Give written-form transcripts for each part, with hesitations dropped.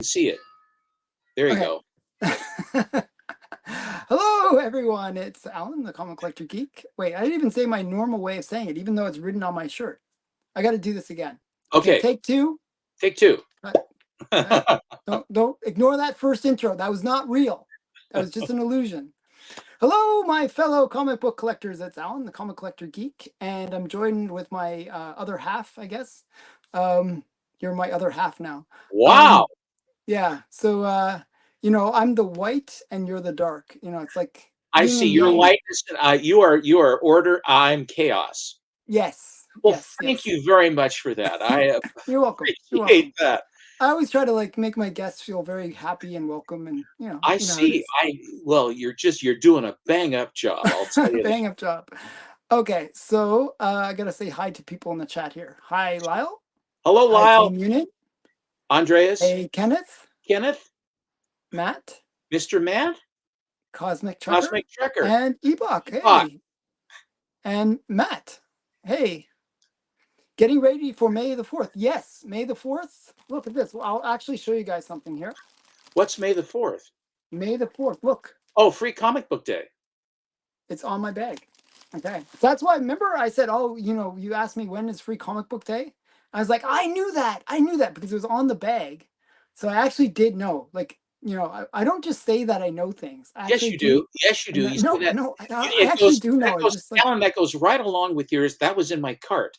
See it. There you Okay. go. Hello, everyone. It's Alan, the Comic Collector Geek. Wait, I didn't even say my normal way of saying it, even though it's written on my shirt. I got to do this again. Okay, Okay, take two. take two. Cut, cut. Don't ignore that first intro. That was not real. That was just an illusion. Hello, my fellow comic book collectors. It's Alan, the Comic Collector Geek, and I'm joined with my other half, I guess. You're my other half now. Wow. Yeah. So I'm the white and you're the dark. It's like I yin see and your yang. lightness. You are order. I'm chaos. Yes. Well, Yes. thank Yes. you very much for that. I You're welcome. You're appreciate welcome. that. I always try to like make my guests feel very happy and welcome, and I you know how it see. is. Well, you're doing a bang up job. I'll tell you that. Bang up job. Okay, so I gotta say hi to people in the chat here. Hi, Lyle. Hello, Hi, Lyle, Team Unit. Andreas, Hey, Kenneth, Kenneth, Matt, Mr. Matt, Cosmic Trucker, Cosmic Trekker, and Ebok. Bach. Hey, and Matt. Hey. Getting ready for May the 4th. Yes, May the 4th. Look at this. Well, I'll actually show you guys something here. What's May the 4th? May the 4th. Look, Oh, Free Comic Book Day. it's on my bag. Okay. So that's why, remember I said, oh, you asked me when is Free Comic Book Day? I was like, I knew that. I knew that because it was on the bag. So I actually did know. Like, I don't just say that I know things. I Yes, actually you do. do. Yes, you do. You say No, that. no, I It actually goes. do That know. It's goes. just like, Alan, that goes right along with yours. That was in my cart.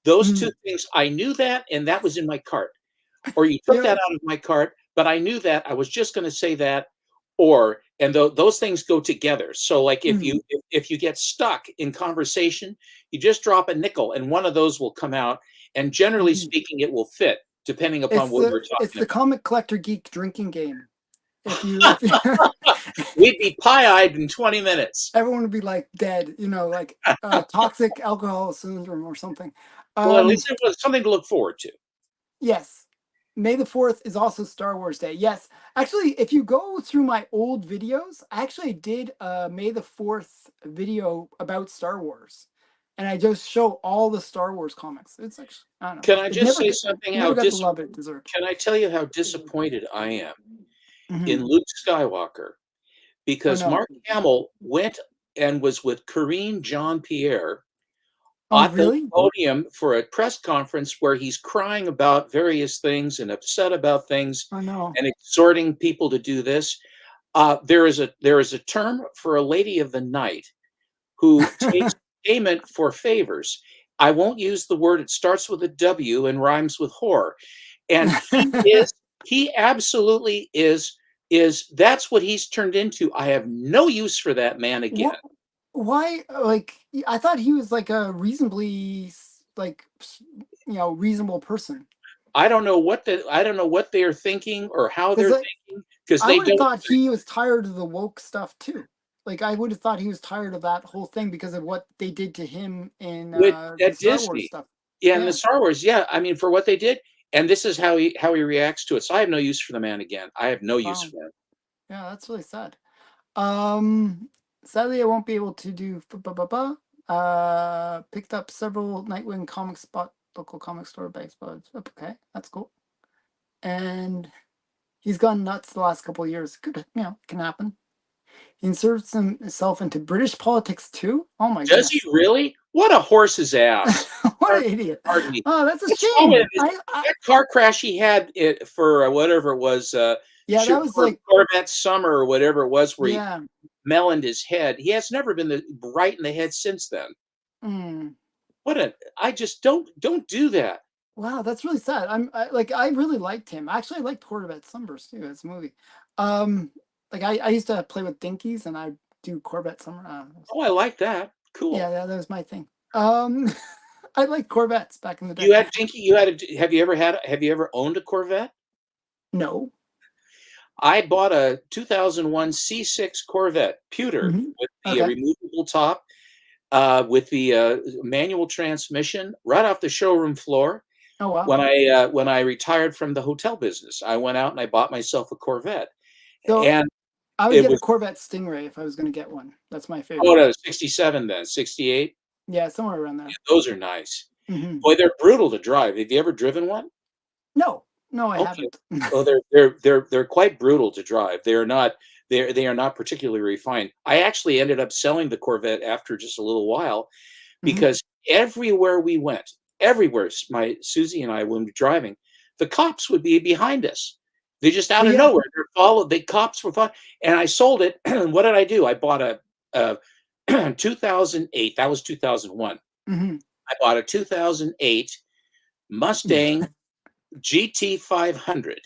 Those two mm, things, I knew that, and that was in my cart. Or you you took that know, out of my cart, but I knew that. I was just going to say that, or and those things go together. So, like if mm, you get stuck in conversation, you just drop a nickel, and one of those will come out. And generally mhm. speaking, it will fit depending upon It's what the we're it's talking the about. Comic Collector Geek drinking game. If you We'd be pie-eyed in 20 minutes. everyone would be like dead, like toxic alcohol syndrome or something. Well, at Um, least it was something to look forward to. yes. May the 4th is also Star Wars Day. Yes. Actually, if you go through my old videos, I actually did a May the 4th video about Star Wars. And I just show all the Star Wars comics. It's actually, I don't know. Can I It just never say get something? never got the love it deserved. Can I tell you how disappointed I am in Hmm. Luke Skywalker? Oh Because no. Mark Hamill went and was with Karine Jean-Pierre Oh at the really? podium for a press conference where he's crying about various things and upset about things Oh no. and exhorting people to do this. There is a term for a lady of the night who takes payment for favors. I won't use the word. It starts with a W and rhymes with whore. And he absolutely is that's what he's turned into. I have no use for that man again. What? Why? Like, I thought he was like a reasonably, reasonable person. I don't know what they're thinking or how Because they're thinking because I they would have don't. thought he was tired of the woke stuff too. Like, I would have thought he was tired of that whole thing because of what they did to him in With the at Star Wars Disney. stuff. Yeah, and the Yeah, Star Wars, yeah. I mean, for what they did, and this is how he reacts to it. So I have no use for the man again. I have no use wow, for him. yeah, that's really sad. Um, Sadly, I won't be able to do. Picked up several Nightwing comic spot local comic store bags, but okay, that's cool. And he's gone nuts the last couple of years. Could can happen. He inserts himself into British politics too. Oh my Does he goodness! really? What a horse's ass! What an Pardon, idiot! pardon me. Oh, that's a What's wrong with him? shame. I That car crash he had it for whatever it was, yeah, that was like Corvette Summer or whatever it was, where he yeah. meloned his head. He has never been right in the head since then. Mm, What a! I just don't do that. wow, that's really sad. I really liked him. Actually, I liked Corvette Sunburst too. It's a movie. Like I used to play with Dinkies and I do Corvette Summer. Oh, I like that. Yeah, Cool. yeah, that was my thing. I liked Corvettes back in the day. You had Dinky. You had a. Have you ever had? Have you ever owned a Corvette? No. I bought a 2001 C6 Corvette Pewter Hmm. with the Okay. removable top, with the manual transmission, right off the showroom floor. Oh wow. When I retired from the hotel business, I went out and I bought myself a Corvette, So and I would it get a was Corvette Stingray if I was going to get one. That's my oh favorite. no, 67 then 68. Yeah, somewhere around Yeah, there. those are nice. Hmm. Boy, they're brutal to drive. Have you ever driven one? No. No, I Okay. haven't. Oh, they're quite brutal to drive. They are not particularly refined. I actually ended up selling the Corvette after just a little while Mhm. because everywhere we went, everywhere my Susie and I when we were driving, the cops would be behind us. They just out Well, of yeah. nowhere. They're followed. The cops were followed, and I sold it. What did I do? I bought a 2008. That was 2001. Mhm. I bought a 2008 Mustang GT 500,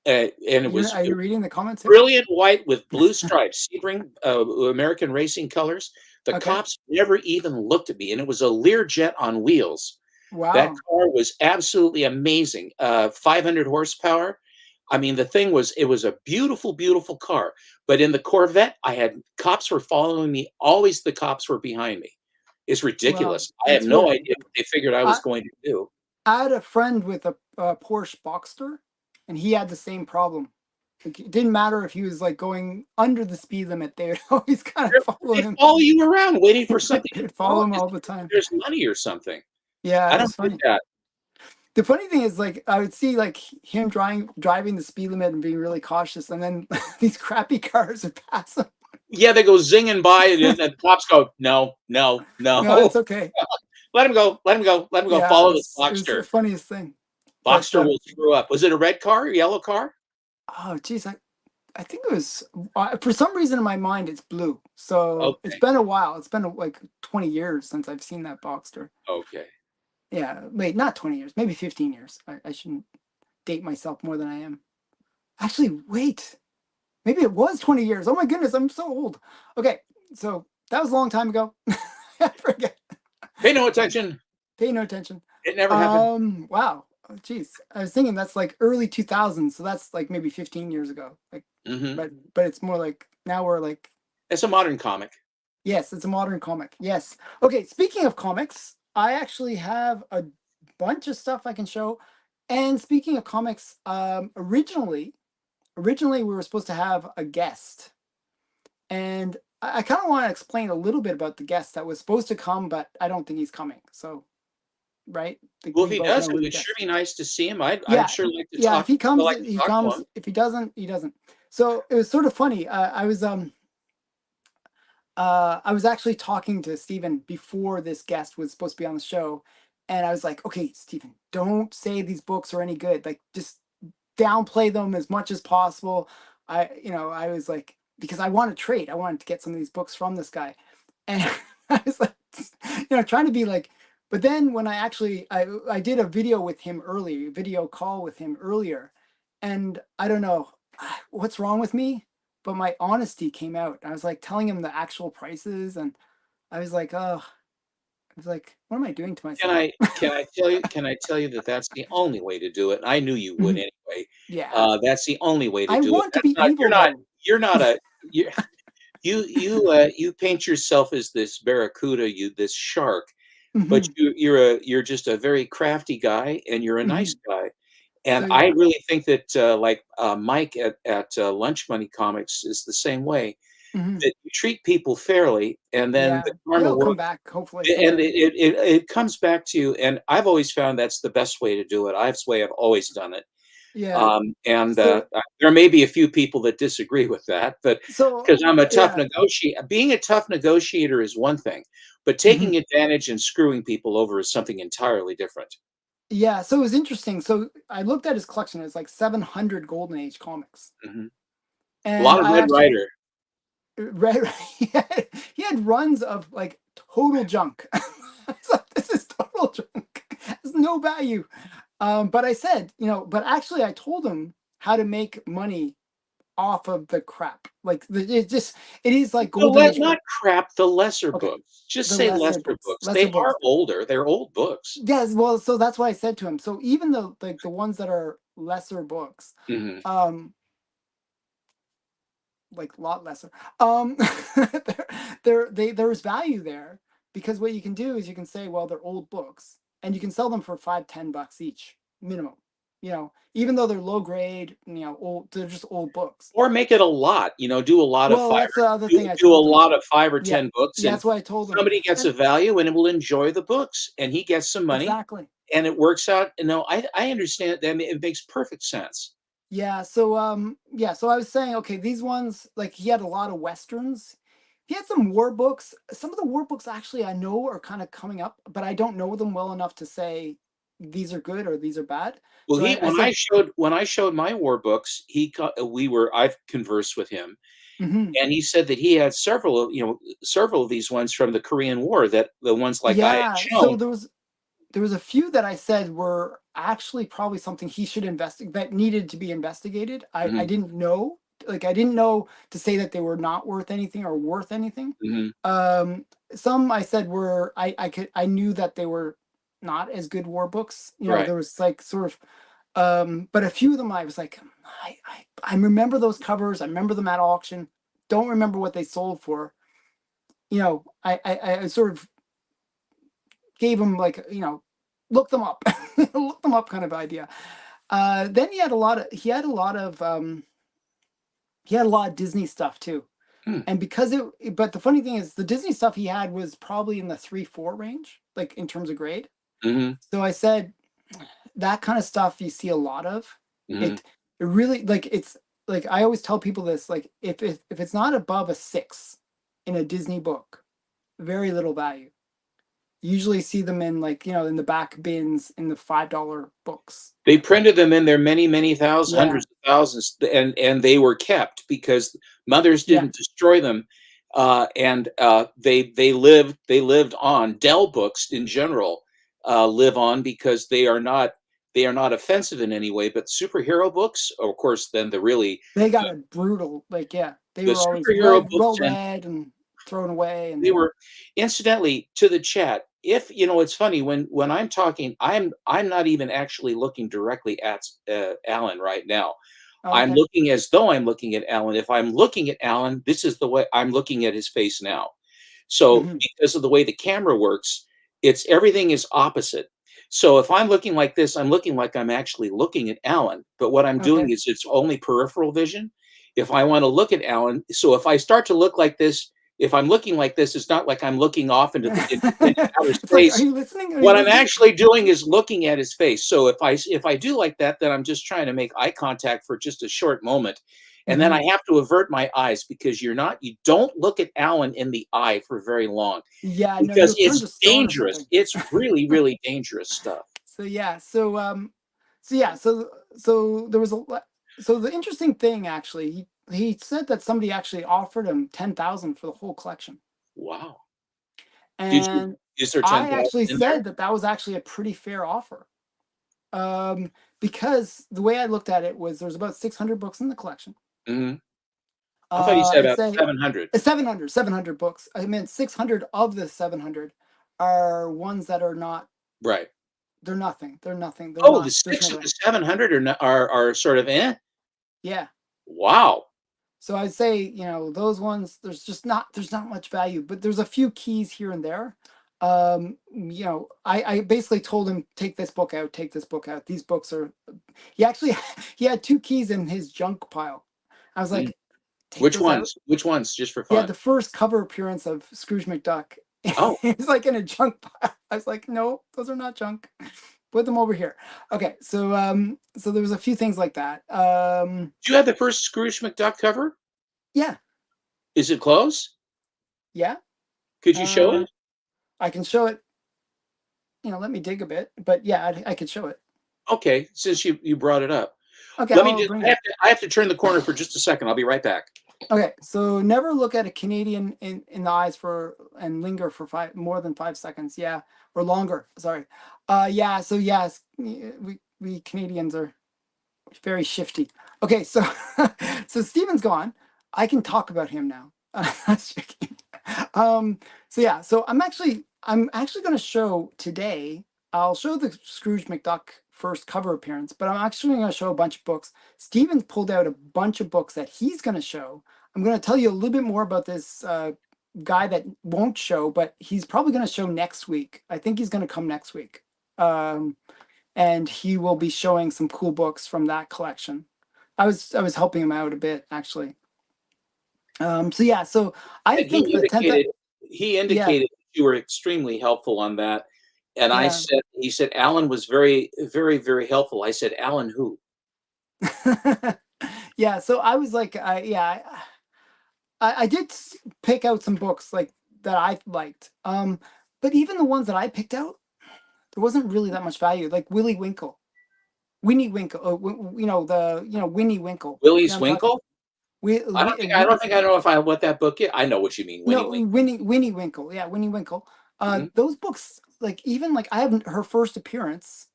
and it was Are you reading the comments here? brilliant white with blue stripes, Sebring, American racing colors. The Okay. cops never even looked at me, and it was a Learjet on wheels. That Wow. car was absolutely amazing. 500 horsepower. I mean, it was a beautiful, beautiful car. But in the Corvette, I had cops were following me. Always the cops were behind me. It's Well, ridiculous. I have that's no weird. idea what they figured I was I going to do. I had a friend with a Porsche Boxster, and he had the same problem. Like, it didn't matter if he was like going under the speed limit; they would always kind of follow They him. follow you around waiting for something to They'd follow follow him as all the if time. there's money or something. Yeah, I it don't was get funny. that. The funny thing is, like, I would see like him driving the speed limit and being really cautious, and then these crappy cars would pass him. Yeah, they go zinging by, and then the cops go, "No, no, No, it's no. okay. Let him go, let him go, let him go. Yeah, Follow this it was the Boxster. funniest thing. But Boxster will screw up." Was it a red car or yellow car? oh, geez, I think it was for some reason in my mind it's blue. So it's Okay, been a while. It's been like 20 years since I've seen that Boxster. okay. Yeah, wait, not 20 years, maybe 15 years. I shouldn't date myself more than I am. Actually, wait, maybe it was 20 years. Oh my goodness, I'm so old. Okay, so that was a long time ago. I forget. Pay no attention. Pay no attention. It never happened. Wow. Oh, geez, I was thinking that's like early 2000s, so that's like maybe 15 years ago. Like, Mhm. but it's more like now we're like, It's a modern comic. yes, it's a modern comic. Yes. Okay, speaking of comics, I actually have a bunch of stuff I can show. And speaking of comics, originally we were supposed to have a guest, and I kind of want to explain a little bit about the guest that was supposed to come, but I don't think he's coming. So, right, Well, if we he both does, know it who the would sure guest. be nice to see him. I'd Yeah, sure like to yeah. If talk he I comes, like to he talk to comes. him. If he doesn't, he doesn't. So it was sort of funny. I was actually talking to Stephen before this guest was supposed to be on the show, and I was like, "Okay, Stephen, don't say these books are any good. Like, just downplay them as much as possible." I was like, because I want to trade. I wanted to get some of these books from this guy, and I was like, trying to be like. But then when I did a video with him earlier, video call with him earlier, and I don't know what's wrong with me, but my honesty came out. I was like telling him the actual prices, and I was like, oh, I was like, what am I doing to Can myself? I can I tell you that that's the only way to do it? I knew you would Mhm. anyway. Yeah, That's the only way to I do it. want to That's be not evil though. you're not a you you paint yourself as this barracuda, this shark, but Hmm. you're just a very crafty guy, and you're a nice Hmm. guy. So And I yeah. really think that, like, Mike at Lunch Money Comics is the same way, Hmm. that you treat people fairly, and then Yeah, the karma he'll come works, back hopefully and someday. it comes back to you, and I've always found that's the best way to do it. That's the way I've always done it. Yeah. And So there may be a few people that disagree with that, but so because I'm a tough yeah. negotiator, being a tough negotiator is one thing, but Hmm. taking advantage and screwing people over is something entirely different. Yeah. So it was interesting. So I looked at his collection. It's like 700 Golden Age comics, Mhm. A and lot of I Red actually Ryder. read he had runs of like total junk. I was like, this is total junk. There's no value. But I said, but actually I told him how to make money off of the crap. Like it is like Golden Age. Not crap, the lesser Okay, books. Just the say lesser lesser books, books. lesser They books. are older. They're old books. Yes, well, so that's why I said to him. So even the like the ones that are lesser books, Mhm. um, like a lot lesser, um, there's value there because what you can do is you can say, well, they're old books, and you can sell them for 5-10 bucks each minimum. Even though they're low grade, old, they're just old books. Or make it a lot, do a lot of Well, 5 that's the other do thing I do a told him. lot of 5 or Yeah, 10 books, yeah, and that's what I told him. somebody gets And a value and will enjoy the books, and he gets some money, exactly. and it works out. No, I understand. I mean, it makes perfect sense. Yeah, so yeah, so I was saying, okay, these ones, like he had a lot of westerns. He had some war books. Some of the war books actually I know are kind of coming up, but I don't know them well enough to say these are good or these are bad. Well, So he I said, when I showed my war books, I've conversed with him, hmm, and he said that he had several of these ones from the Korean War, that the ones like I had yeah. shown. So there was a few that I said were actually probably something he should investigate, that needed to be investigated. I Mhm, didn't know, like I didn't know to say that they were not worth anything or worth anything. mhm, Um, some I said were, I knew that they were not as good war books. right. There was like sort of, but a few of them I was like, I remember those covers. I remember them at auction. Don't remember what they sold for. I sort of gave them like, look them up, look them up kind of idea. Then he had a lot of Disney stuff too. Hmm, And but the funny thing is the Disney stuff he had was probably in the 3-4 range, like in terms of grade. mhm, So I said that kind of stuff you see a lot of. mhm. It really, like, it's like I always tell people this, like if it's not above a 6 in a Disney book, very little value. Usually see them in, like, in the back bins in the $5 books. They printed them in there many thousands, Yeah. hundreds of thousands, and they were kept because mothers Yeah. didn't destroy them, they lived on. Dell books in general live on because they are not offensive in any way. But superhero books, of course, then They got a brutal, like, yeah, they the were always superhero well books, and read and thrown away. they And were, incidentally, to the chat. If it's funny when I'm talking, I'm not even actually looking directly at Alan right now. oh, I'm okay. looking as though I'm looking at Alan. If I'm looking at Alan, this is the way I'm looking at his face now. So Hmm. because of the way the camera works, it's everything is opposite. So if I'm looking like this, I'm looking like I'm actually looking at Alan. But what I'm doing Okay. is it's only peripheral vision. If I want to look at Alan, so if I start to look like this, if I'm looking like this, it's not like I'm looking off into outer It's like, are space. you listening? Are you What I'm listening? actually doing is looking at his face. So if I do like that, then I'm just trying to make eye contact for just a short moment. And then Hmm. I have to avert my eyes because you don't look at Alan in the eye for very long Yeah, no, because you'll turn it's to stone or dangerous. something. It's really dangerous stuff. So yeah, so yeah, so there was so the interesting thing, actually, he said that somebody actually offered him 10,000 for the whole collection. Wow. Did you And is there I 10,000 actually in there? said that that was actually a pretty fair offer. Because the way I looked at it was there's about 600 books in the collection. Mhm. I thought you said I'd about say 700. 700 books. I meant 600 of the 700 are ones that are not, Right. they're nothing. They're nothing. They're Oh, the not, there's 6 no of the way. 700 are sort of, eh? Yeah. Wow. So I'd say, those ones, there's not much value, but there's a few keys here and there. I basically told him, take this book out, take this book out. These books are, he actually, he had two keys in his junk pile. I was Mm. like, take those out. Which ones? Just for He had fun. the first cover appearance of Scrooge McDuck. Oh, It's like in a junk pile. I was like, no, those are not junk. Put them over here. Okay, so there was a few things like that. do you have the first Scrooge McDuck cover? Yeah, Is it close? yeah. Could you show Uh, it? I can show it. Let me dig a bit, but yeah, I could show it. Okay, since you brought it up. Okay, Let me I'll just bring I it. have to turn the corner for just a second. I'll be right back. Okay, so never look at a Canadian in the eyes for and linger for more than 5 seconds. Yeah, or longer. Sorry. Yeah. So yes, we Canadians are very shifty. Okay, so so Steven's gone. I can talk about him now. Just joking. So yeah, so I'm actually going to show today. I'll show the Scrooge McDuck first cover appearance, but I'm actually going to show a bunch of books. Steven's pulled out a bunch of books that he's going to show. I'm going to tell you a little bit more about this guy that won't show, but he's probably going to show next week. I think he's going to come next week. Um, and he will be showing some cool books from that collection. I was helping him out a bit, actually. So yeah, so I And think that 10th, he yeah, indicated you were extremely helpful on that. And I Yeah. said, he said, Alan was very, very, very helpful. I said, Alan who? Yeah, so I was like, I did pick out some books like that I liked. But even the ones that I picked out, there wasn't really that much value. Like Winnie Winkle. Winnie Winkle. You know Willy's what I'm talking. Winkle? We, we, I we, don't think I know if I what that book is. I know what you mean, Winnie no, Winkle. Winnie Winkle. Yeah, Winnie Winkle. Mhm. Those books, like even like I have her first appearance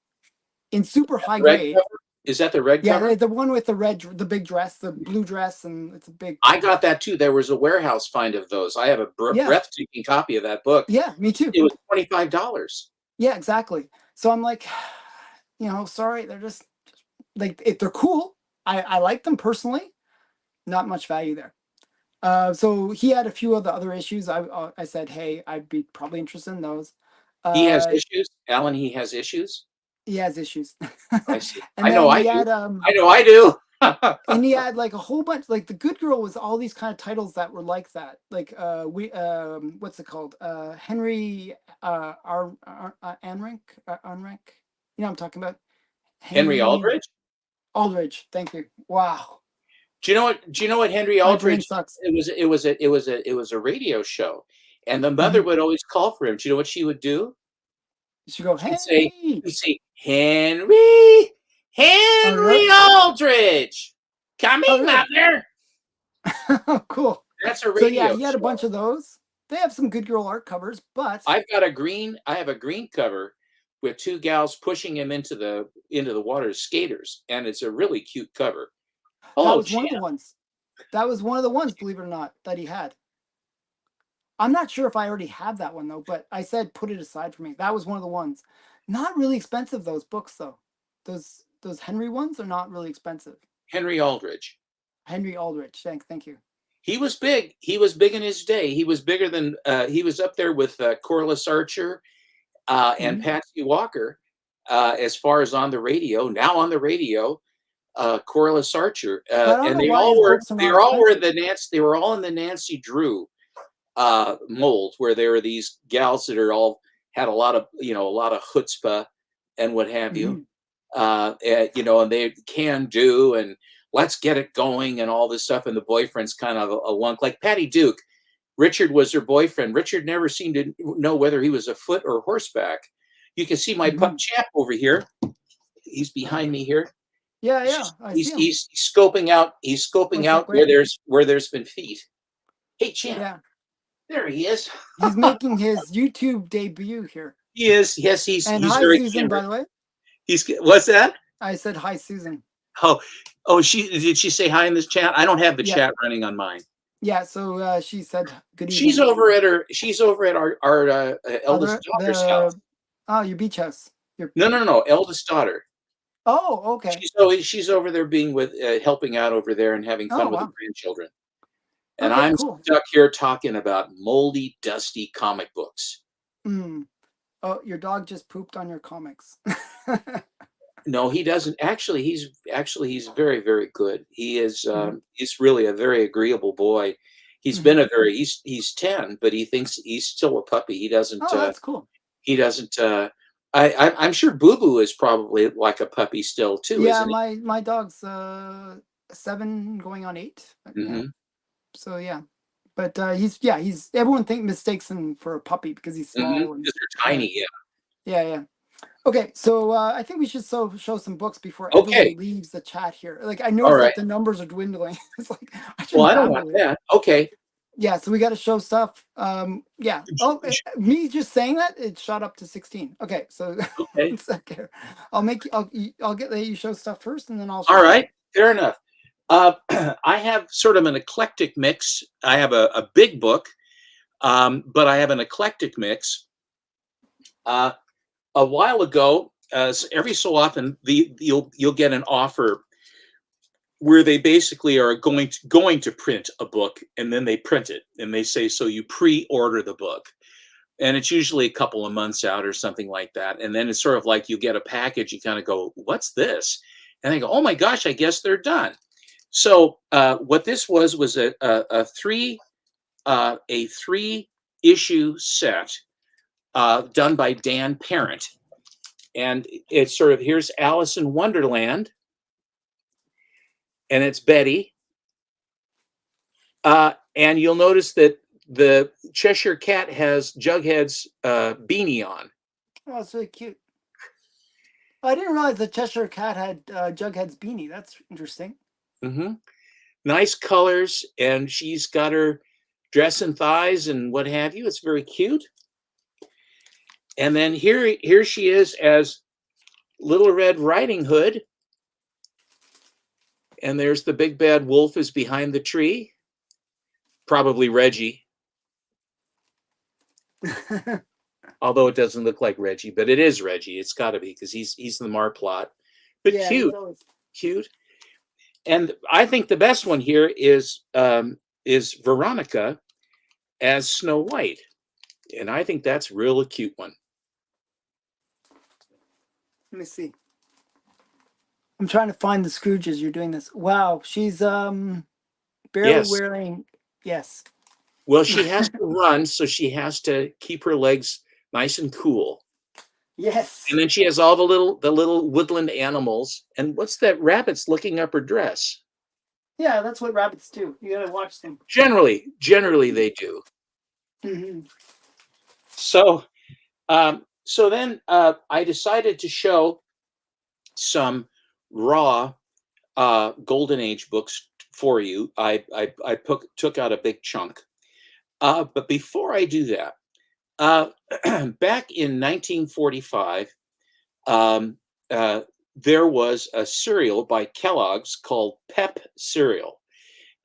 in super high Red grade. cover? Is that the red Yeah, cover? the one with the big dress, the blue dress, and it's a big. I got that too. There was a warehouse find of those. I have a Yeah, breathtaking copy of that book. yeah, me too. It was $25. Yeah, exactly. So I'm like, sorry, they're just like if they're cool. I like them personally. Not much value there. So he had a few of the other issues. I said, hey, I'd be probably interested in those. He has Uh, issues. Alan, he has issues. he has issues. I see. And I know then I he do. had I know I do. and he had like a whole bunch, like the Good Girl was all these kind of titles that were like that. Like what's it called? Henry Anrink Unrink. You know what I'm talking about? Henry Henry Aldridge? Aldridge. Thank you. Wow. Do you know what Henry My brain Aldridge? sucks. It was a radio show, and the mother Mhm. would always call for him. Do you know what she would do? You should go, She'd say, Henry. Henry, Oh, really? Henry Aldridge, Oh, coming, really? mother. Oh, cool. That's a So yeah, radio he had a bunch show. of those. They have some Good Girl art covers, but I have a green cover with two gals pushing him into the water as skaters, and it's a really cute cover. that Hello, was one of the champ. ones. That was one of the ones, believe it or not, that he had. I'm not sure if I already have that one though, but I said put it aside for me. That was one of the ones. Not really expensive, those books though. Those Henry ones are not really expensive. Henry Aldridge. Henry Aldrich. Thank you. He was big. He was big in his day. He was bigger than he was up there with Corliss Archer and Hmm. Patsy Walker as far as on the radio. Now on the radio, Corliss Archer, But I don't and know why his books are they not all were expensive. the Nancy. They were all in the Nancy Drew mold, where there were these gals that are all had a lot of chutzpah and what have you. Hmm. And they can do and let's get it going and all this stuff. And the boyfriend's kind of a lunk, like Patty Duke. Richard was her boyfriend. Richard never seemed to know whether he was afoot or horseback. You can see my pup Hmm. Champ over here. He's behind me here. Yeah, yeah, I see him. He's scoping out. He's scoping What's up, out Greg? where there's been feet. Hey, Champ. Yeah, There he is. he's making his YouTube debut here. He is. Yes, And he's hi, very Susan, camera. by the way. He's what's that? I said hi, Susan. Oh, did she say hi in this chat? I don't have the Yeah, chat running on mine. yeah. So she said good She's evening. over at our eldest Other daughter's house. your beach house. Your No, eldest daughter. okay. She's over there being with helping out over there and having Oh fun with the wow. grandchildren. And Okay, I'm cool. stuck here talking about moldy, dusty comic books. Mm. Oh, your dog just pooped on your comics. No, he doesn't. He's very, very good. Mhm. He's really a very agreeable boy. Mhm. He's 10, but he thinks he's still a puppy. Oh, that's cool. He doesn't I'm sure Boo Boo is probably like a puppy still too, Yeah, isn't he? my dog's 7 going on 8. Yeah. Mm-hmm. So yeah. But he's everyone mistakes him for a puppy because he's Mm-hmm. small and Because they're yeah. tiny, yeah. Yeah. Okay, so I think we should show some books before Okay. everyone leaves the chat here. Like I All noticed right. that the numbers are dwindling. It's like I Well, shouldn't I don't want babble here. that. Okay. Yeah, so we got to show stuff. Yeah. Oh, me just saying that it shot up to 16. Okay, so Okay. it's okay. I'll let you show stuff first, and then I'll show All stuff. right. Fair enough. I have sort of an eclectic mix. I have a big book, but I have an eclectic mix. A while ago, every so often, you'll get an offer where they basically are going to print a book, and then they print it, and they say so you pre-order the book, and it's usually a couple of months out or something like that, and then it's sort of like you get a package, you kind of go, "What's this?" And they go, "Oh my gosh, I guess they're done." So what this was a three issue set done by Dan Parent. And it's sort of, here's Alice in Wonderland, and it's Betty. And you'll notice that the Cheshire Cat has Jughead's beanie on. Oh, it's really cute. Oh, I didn't realize the Cheshire Cat had Jughead's beanie. That's interesting. Mm-hmm. Nice colors, and she's got her dress and thighs and what have you. It's very cute. And then here she is as Little Red Riding Hood. And there's the big bad wolf is behind the tree. Probably Reggie. Although it doesn't look like Reggie, but it is Reggie. It's got to be, because he's the Marplot. But yeah, cute. And I think the best one here is Veronica as Snow White. And I think that's real a cute one. Let me see. I'm trying to find the Scrooge as you're doing this. Wow, she's barely wearing. Yes. Well, she has to run, so she has to keep her legs nice and cool. Yes. And then she has all the little woodland animals. And what's that? Rabbit's looking up her dress. Yeah, that's what rabbits do. You gotta watch them. Generally they do. Mm-hmm. So then I decided to show some raw Golden Age books for you. I took out a big chunk. But before I do that, back in 1945, there was a cereal by Kellogg's called Pep cereal.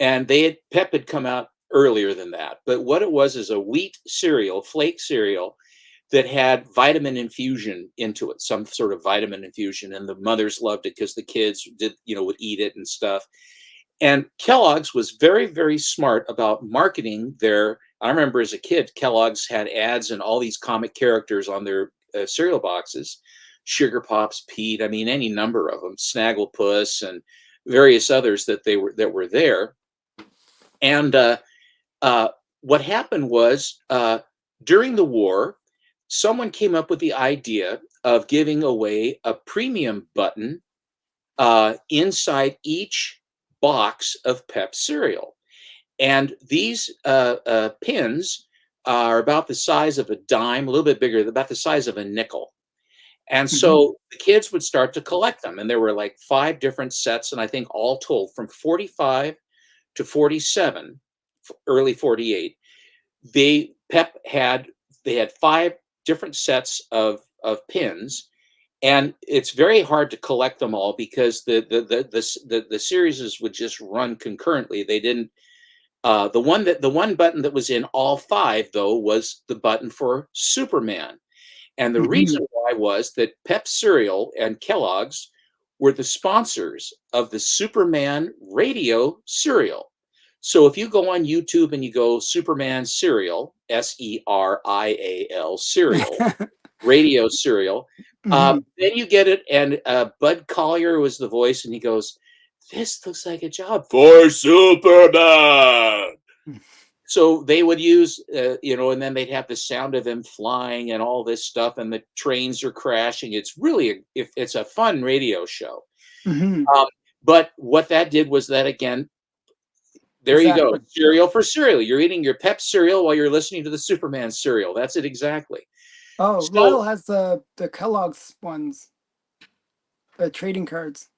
And Pep had come out earlier than that. But what it was is a wheat cereal, flake cereal, that had vitamin infusion into it, some sort of vitamin infusion. And the mothers loved it because the kids would eat it and stuff. And Kellogg's was very, very smart about marketing I remember as a kid, Kellogg's had ads and all these comic characters on their cereal boxes. Sugar Pops, Pete, I mean, any number of them, Snagglepuss and various others that were there. And what happened was during the war, someone came up with the idea of giving away a premium button inside each box of Pep cereal. And these pins are about the size of a dime, a little bit bigger, about the size of a nickel. And so the kids would start to collect them. And there were like 5 different sets. And I think all told, from 45 to 47, early 48, Pep had 5 different sets of pins. And it's very hard to collect them all because the series would just run concurrently. They didn't. The one button that was in all 5, though, was the button for Superman. And the reason why was that Pep cereal and Kellogg's were the sponsors of the Superman radio cereal. So if you go on YouTube and you go Superman cereal, SERIAL cereal, radio cereal, then you get it. And Bud Collier was the voice, and he goes, "This looks like a job for Superman." So they would use, and then they'd have the sound of him flying and all this stuff, and the trains are crashing. It's really, it's a fun radio show. But what that did was that, again, there you go, cereal for cereal. You're eating your Pep cereal while you're listening to the Superman cereal. That's it exactly. Oh, so, Lyle has the Kellogg's ones, the trading cards.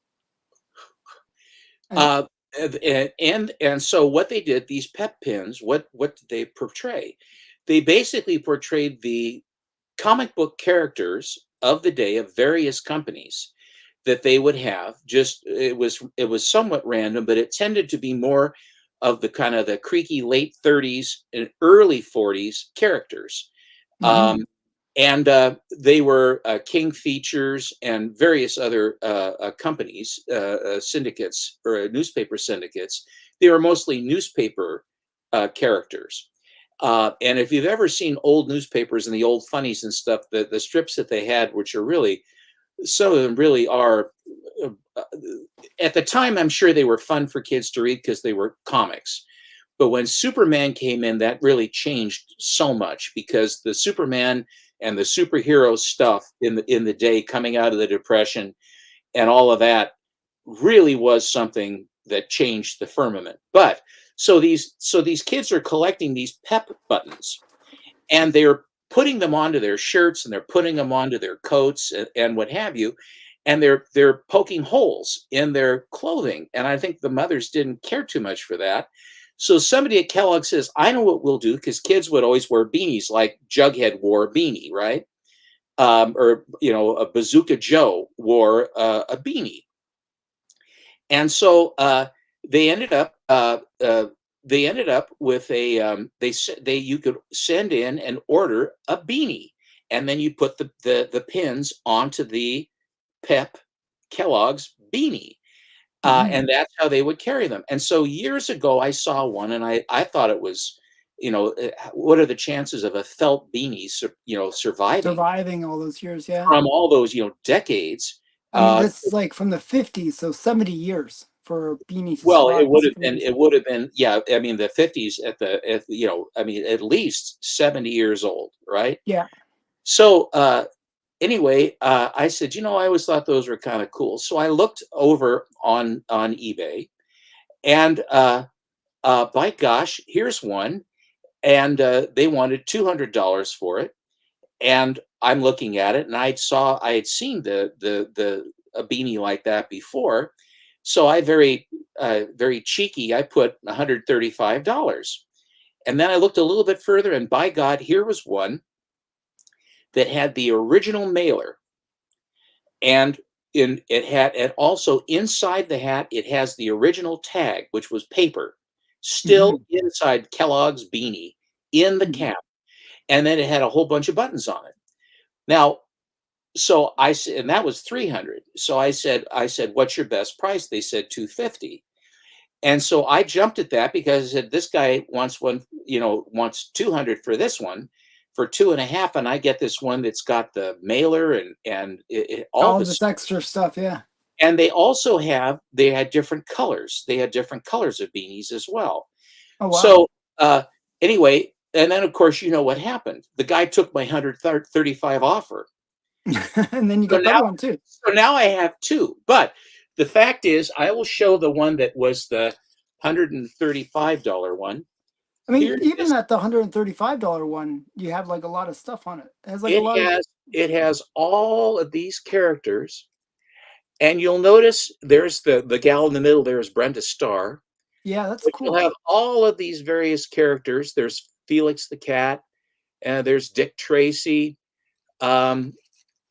And so what they did, these Pep pins, what did they portray? They basically portrayed the comic book characters of the day of various companies that they would have. Just it was somewhat random, but it tended to be more of the kind of the creaky late 30s and early 40s characters. And they were King Features and various other companies, syndicates or newspaper syndicates. They were mostly newspaper characters. And if you've ever seen old newspapers and the old funnies and stuff, the strips that they had, which are really, some of them really are, at the time, I'm sure they were fun for kids to read because they were comics. But when Superman came in, that really changed so much because the Superman and the superhero stuff in the day coming out of the Depression and all of that really was something that changed the firmament. But so these kids are collecting these pep buttons, and they're putting them onto their shirts, and they're putting them onto their coats, and what have you, and they're poking holes in their clothing. And I think the mothers didn't care too much for that. So somebody at Kellogg says, I know what we'll do, because kids would always wear beanies, like Jughead wore a beanie, right? Or a Bazooka Joe wore a beanie. And so they ended up they ended up with they you could send in and order a beanie, and then you put the pins onto the Pep Kellogg's beanie. And that's how they would carry them. And so years ago, I saw one, and I thought it was, what are the chances of a felt beanie, Surviving all those years, yeah. from all those, decades? I mean, this is like from the 50s, so 70 years for beanie to Well, survive. it would have been, yeah. I mean, the 50s I mean, at least 70 years old, right? Yeah. So anyway, I said, I always thought those were kind of cool. So I looked over on eBay, and by gosh, here's one, and they wanted $200 for it. And I'm looking at it, and I had seen a beanie like that before. So I very cheeky, I put $135. And then I looked a little bit further, and by God, here was one that had the original mailer, and and also inside the hat it has the original tag, which was paper, still inside Kellogg's beanie in the cap, and then it had a whole bunch of buttons on it. Now, so I said, and that was 300. So I said, what's your best price? They said 250. And so I jumped at that, because I said, this guy wants 200 for this one for 2.5, and I get this one that's got the mailer and all this extra stuff, yeah. And they had different colors. They had different colors of beanies as well. Oh, wow. So anyway, and then of course, what happened? The guy took my 135 offer. And then you got that one too. So now I have two. But the fact is, I will show the one that was the $135 one. I mean, even at the $135 one, you have like a lot of stuff on it. It has like it has all of these characters, and you'll notice there's the gal in the middle there is Brenda Starr. Yeah, that's cool. You'll have all of these various characters. There's Felix the cat, and there's Dick Tracy, and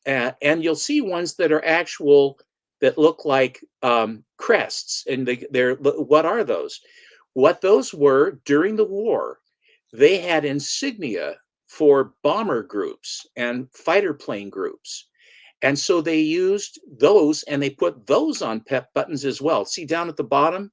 you'll see ones that are actual, that look like crests. And they're what are those? What those were during the war, they had insignia for bomber groups and fighter plane groups. And so they used those, and they put those on pep buttons as well. See down at the bottom,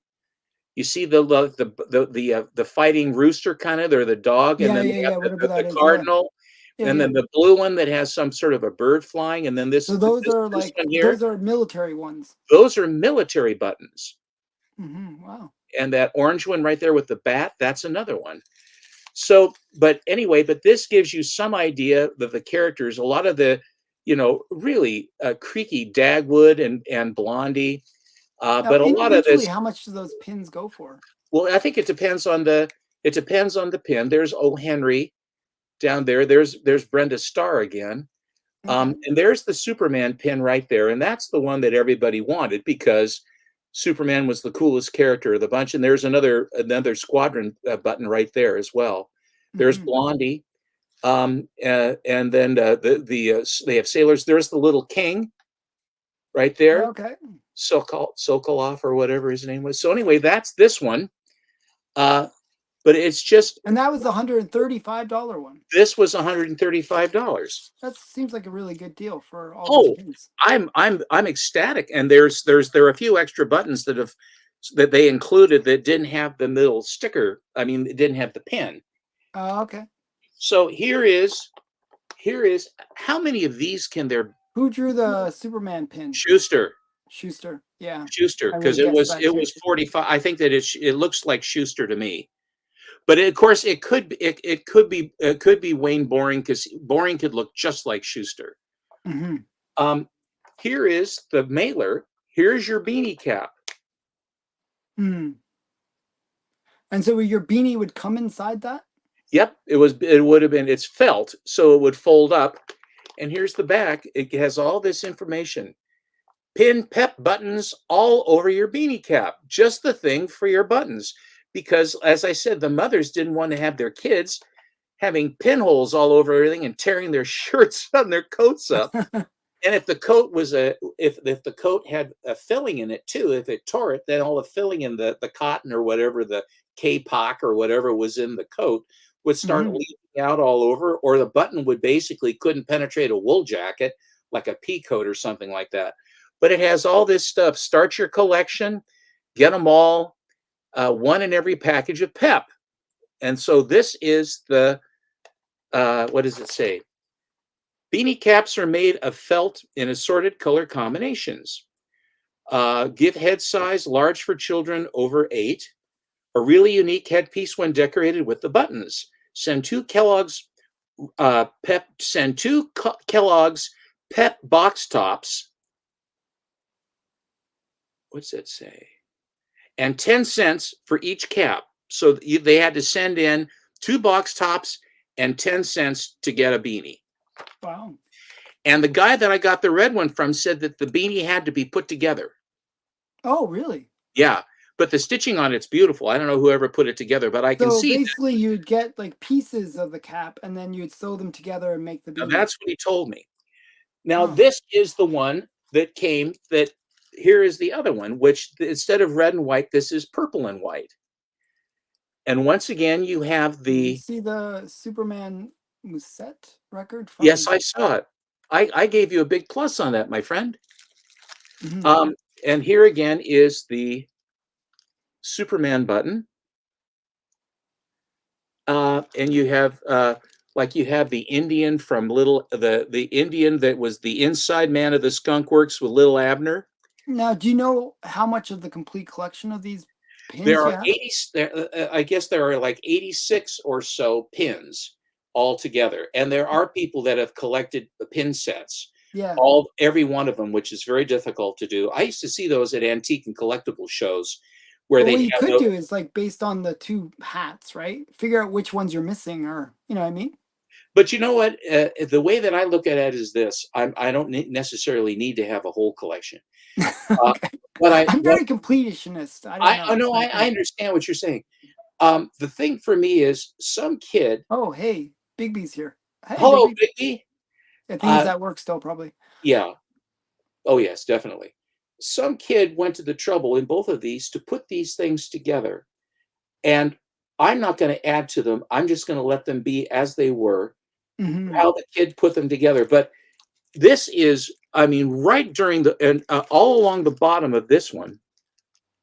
you see the fighting rooster, kind of, they're the dog, and then the cardinal, and then the blue one that has some sort of a bird flying, and then so those are military ones. Those are military buttons. Wow. And that orange one right there with the bat, that's another one. So, but anyway, this gives you some idea that the characters, a lot of the, really creaky Dagwood and Blondie, but a lot of this. How much do those pins go for? Well, I think it depends on the pin. There's O. Henry down there. There's Brenda Starr again. And there's the Superman pin right there. And that's the one that everybody wanted, because Superman was the coolest character of the bunch. And there's another squadron button right there as well. There's Blondie. And then they have sailors. There's the little king right there. Okay. Sokolov or whatever his name was. So anyway, that's this one. But it's just. And that was the $135 one. This was $135. That seems like a really good deal for all those pins. I'm ecstatic. And there are a few extra buttons that they included that didn't have the middle sticker. I mean, it didn't have the pin. Oh, okay. So here is how many of these can there? Who drew the Superman pin? Schuster, yeah. Schuster, because it was 45. I think that it looks like Schuster to me. But of course, it could be Wayne Boring, because Boring could look just like Schuster. Hmm. Um, Here is the mailer. Here's your beanie cap. Mm. And so your beanie would come inside that? Yep, it would have been, it's felt, so it would fold up. And here's the back. It has all this information. Pin pep buttons all over your beanie cap. Just the thing for your buttons. Because as I said, the mothers didn't want to have their kids having pinholes all over everything and tearing their shirts on their coats up. And if the coat was if the coat had a filling in it too, if it tore it, then all the filling in the cotton or whatever, the K-Pock or whatever was in the coat, would start Hmm. leaking out all over, or the button would basically couldn't penetrate a wool jacket like a pea coat or something like that. But it has all this stuff. Start your collection, get them all, one in every package of Pep. And so this is the what does it say? Beanie caps are made of felt in assorted color combinations. Give head size large for children over 8. A really unique headpiece when decorated with the buttons. Send two Kellogg's Pep box tops. What's that say? And 10 cents for each cap. So they had to send in 2 box tops and 10 cents to get a beanie. Wow. And the guy that I got the red one from said that the beanie had to be put together. Oh, really? Yeah, but the stitching on it's beautiful. I don't know whoever put it together, but I can So see basically, you'd get like pieces of the cap, and then you'd sew them together and make the that. beanie. That's what he told me. Now, Oh, this is the one that came that here is the other one, which instead of red and white, this is purple and white. And once again, you have did you the, see the Superman Musette record yes, from? I saw it. I gave you a big plus on that, my friend. Mhm. Um, and here again is the Superman button. And you have like you have the Indian from Little the Indian that was the inside man of the Skunk Works with Little Abner. Now, do you know how much of the complete collection of these There pins you are have? 80. I guess there are like 86 or so pins altogether, and there are people that have collected the pin sets, Yeah. every one of them, which is very difficult to do. I used to see those at antique and collectible shows where Well, what they'd you have could those. do is like based on the two hats, right? Figure out which ones you're missing, or you know what I mean? But you know what? The way that I look at it is this: I don't necessarily need to have a whole collection. Uh, Okay. what I I'm what very completionist. I don't know. know, I Yeah. understand what you're saying. The thing for me is some kid. Oh, hey, Bigby's here. Hey, Hello, Bigby. Biggie. I think he's Uh, at work still, probably. yeah. Oh, yes, definitely. Some kid went to the trouble in both of these to put these things together, and I'm not going to add to them. I'm just going to let them be as they were. Hmm. How the kid put them together, but this is, I mean, right during the and all along the bottom of this one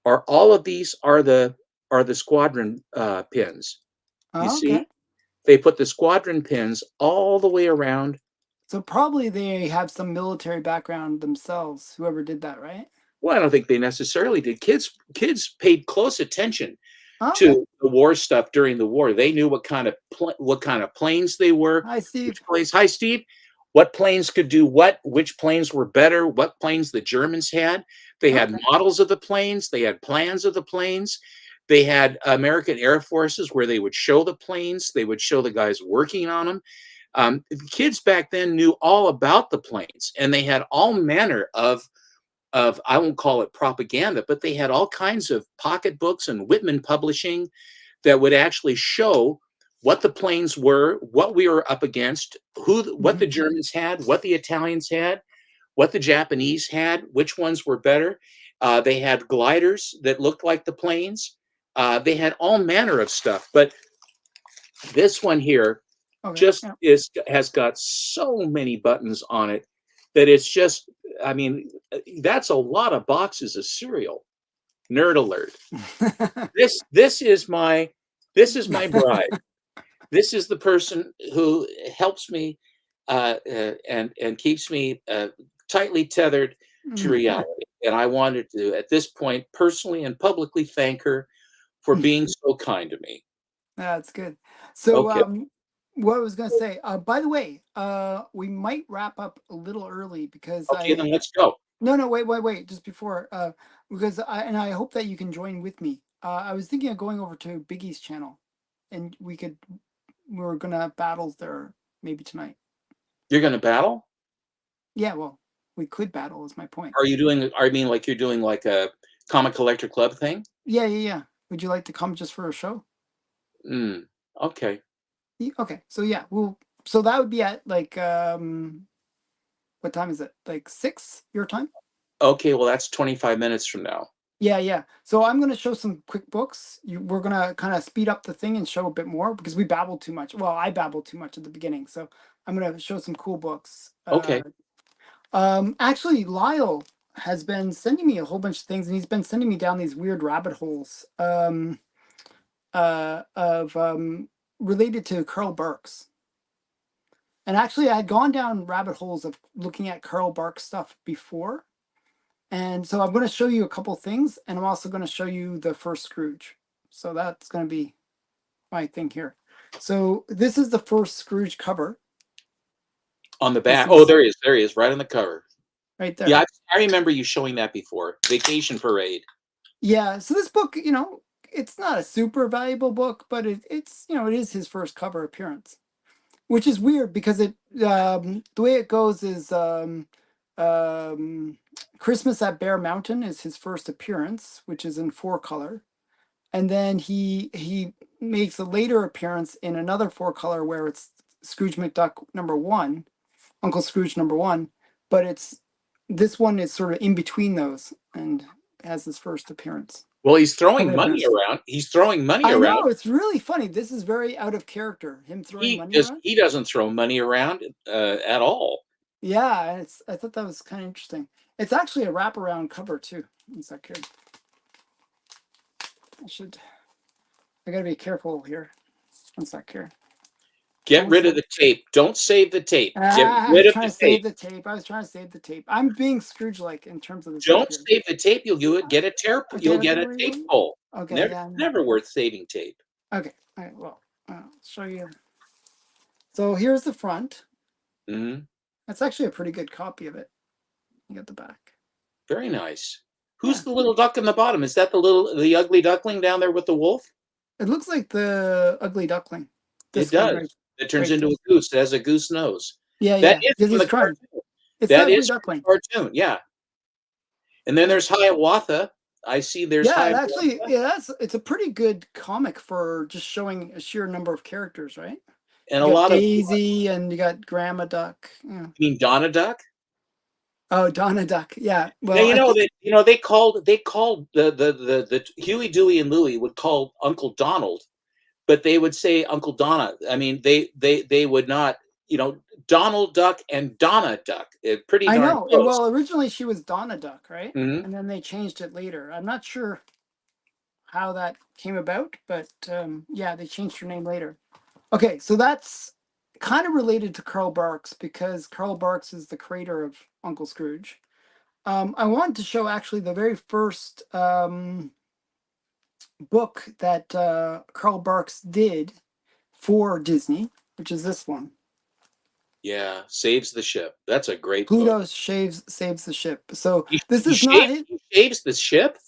are all of these are the squadron pins. You Oh, okay. see, they put the squadron pins all the way around. So probably they have some military background themselves, whoever did that, right? Well, I don't think they necessarily did. Kids paid close attention Oh, okay. to the war stuff during the war. They knew what kind of planes they were, Hi, which Steve. planes. Hi, Steve. What planes could do what? Which planes were better? What planes the Germans had? They had Okay. models of the planes. They had plans of the planes. They had American Air Forces where they would show the planes. They would show the guys working on them. The kids back then knew all about the planes, and they had all manner of I won't call it propaganda, but they had all kinds of pocketbooks and Whitman Publishing that would actually show what the planes were, what we were up against, what the Hmm. Germans had, what the Italians had, what the Japanese had, which ones were better. They had gliders that looked like the planes. They had all manner of stuff, but this one here Okay. just Yeah. has got so many buttons on it that it's just, I mean, that's a lot of boxes of cereal. Nerd alert. This is my bride. This is the person who helps me and keeps me tightly tethered to reality. And I wanted to, at this point, personally and publicly thank her for being so kind to me. That's good. So, Okay. what I was going to say, by the way, we might wrap up a little early because Okay, then let's go. no, wait, just before, because I hope that you can join with me. I was thinking of going over to Biggie's channel, and we were gonna have battles there maybe tonight. You're gonna battle? Yeah, well, we could battle is my point. I mean, like, you're doing, like, a comic collector club thing? Yeah. Would you like to come just for a show? Mm, okay. Okay, so yeah, so that would be at like what time is it? Like 6 your time? Okay, well, that's 25 minutes from now. Yeah. So I'm gonna show some quick books. We're gonna kind of speed up the thing and show a bit more because we babbled too much. Well, I babbled too much at the beginning, so I'm gonna show some cool books. Okay. Actually, Lyle has been sending me a whole bunch of things, and he's been sending me down these weird rabbit holes of related to Carl Barks. And actually, I had gone down rabbit holes of looking at Carl Barks stuff before. And so I'm going to show you a couple things, and I'm also going to show you the first Scrooge. So that's going to be my thing here. So this is the first Scrooge cover. On the This back. Oh, is there he is, right on the cover. right Yeah, there. I remember you showing that before. Vacation Parade. Yeah. So this book, it's not a super valuable book, but it's it is his first cover appearance, which is weird because the way it goes is um, Christmas at Bear Mountain is his first appearance, which is in 4-color, and then he makes a later appearance in another 4-color where it's Scrooge McDuck #1, Uncle Scrooge #1, but this one is sort of in between those and has his first appearance. Well, he's throwing Cover money appearance. around. He's throwing money I around. know, it's really funny. This is very out of character. Him throwing money around. He doesn't throw money around, at all. Yeah, I thought that was kind of interesting. It's actually a wraparound cover too. One sec here. I gotta be careful here. One sec here. Get One rid of sec. the tape. Don't save the tape. Get I rid was of trying the to save tape. the tape. I was trying to save the tape. I'm being Scrooge-like in terms of the tape Don't here. save the tape. You'll get a Where are you tape going? pull. Okay, yeah. Never worth saving tape. Okay, all right. Well, I'll show you. So here's the front. Mhm. That's actually a pretty good copy of it. You got the back. Very nice. Yeah, Who's the little duck in the bottom? Is that the ugly duckling down there with the wolf? it looks like the ugly duckling. It This one does. It turns right into there. a goose. It has a goose nose. That Yeah, is because from he's the crying. cartoon. It's the That ugly is from the duckling. cartoon, yeah. And then Yeah. there's Hiawatha. I see there's Yeah, Hiawatha, it's a pretty good comic for just showing a sheer number of characters, right? and a You got lot of Daisy and you got Grandma Duck. Yeah. you mean Donna Duck? Oh, Donna Duck. Yeah. Yeah, Well, I think they called the Huey, Dewey, and Louie would call Uncle Donald, but they would say Uncle Donna. I mean, they would not, Donald Duck and Donna Duck. Pretty I darn know. close. Well, originally she was Donna Duck, right? Mhm. And then they changed it later. I'm not sure how that came about, but yeah, they changed her name later. Okay, so that's kind of related to Carl Barks because Carl Barks is the creator of Uncle Scrooge. I wanted to show actually the very first book that Carl Barks did for Disney, which is this one. Yeah, saves the ship. That's a great book. Pluto saves the ship. So this is not his He shaves the ship?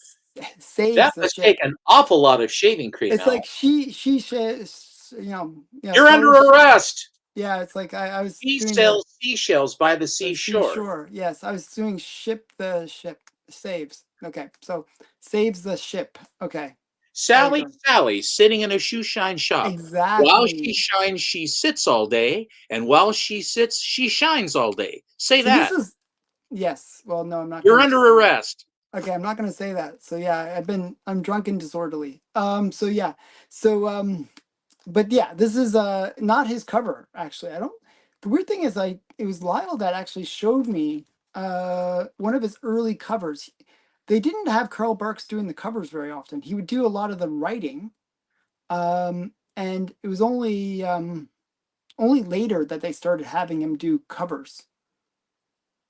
saves That the must ship. take an awful lot of shaving cream, It's like Al. she shaves, You're under arrest. yeah, it's like I was He doing the sells seashells by the seashore. seashore. Yes, I was doing ship the ship saves. Okay, so saves the ship. Okay, there we Sally, go. Sally, sitting in a shoe shine shop. While she Exactly. shines, she sits all day, and while she sits, she shines all day. Say So this that. is yes. Well, no, I'm not You're going to under say that. arrest. Okay, I'm not going to say that. So yeah, I'm drunk and disorderly. So yeah. So but yeah, this is not his cover actually. I don't The weird thing is it was Lyle that actually showed me one of his early covers. They didn't have Carl Barks doing the covers very often. He would do a lot of the writing. And it was only later that they started having him do covers.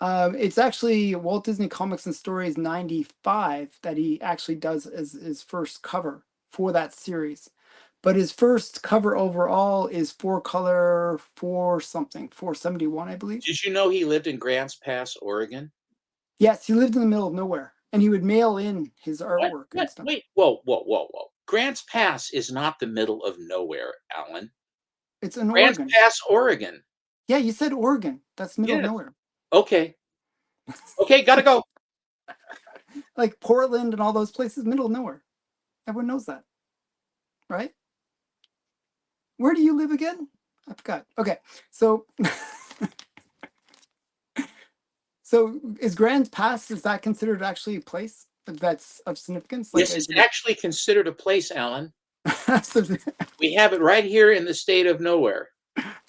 It's actually Walt Disney Comics and Stories 95 that he actually does as his first cover for that series. But his first cover overall is 4-color, 4 something, 471, I believe. Did you know he lived in Grants Pass, Oregon? Yes, he lived in the middle of nowhere, and he would mail in his What? artwork and What? stuff. Wait. Whoa, whoa, whoa, whoa. Grants Pass is not the middle of nowhere, Alan. It's in Grants Oregon. Pass, Oregon. Yeah, you said Oregon. That's the middle of Yes. nowhere. Okay. Okay, gotta go. Like Portland and all those places, middle of nowhere. Everyone knows that, right? Where do you live again? I forgot. Okay, so so is Grand Pass, is that considered actually a place that's of significance? Like, Yes, it's is it actually considered a place, Alan. a We have it right here in the state of nowhere.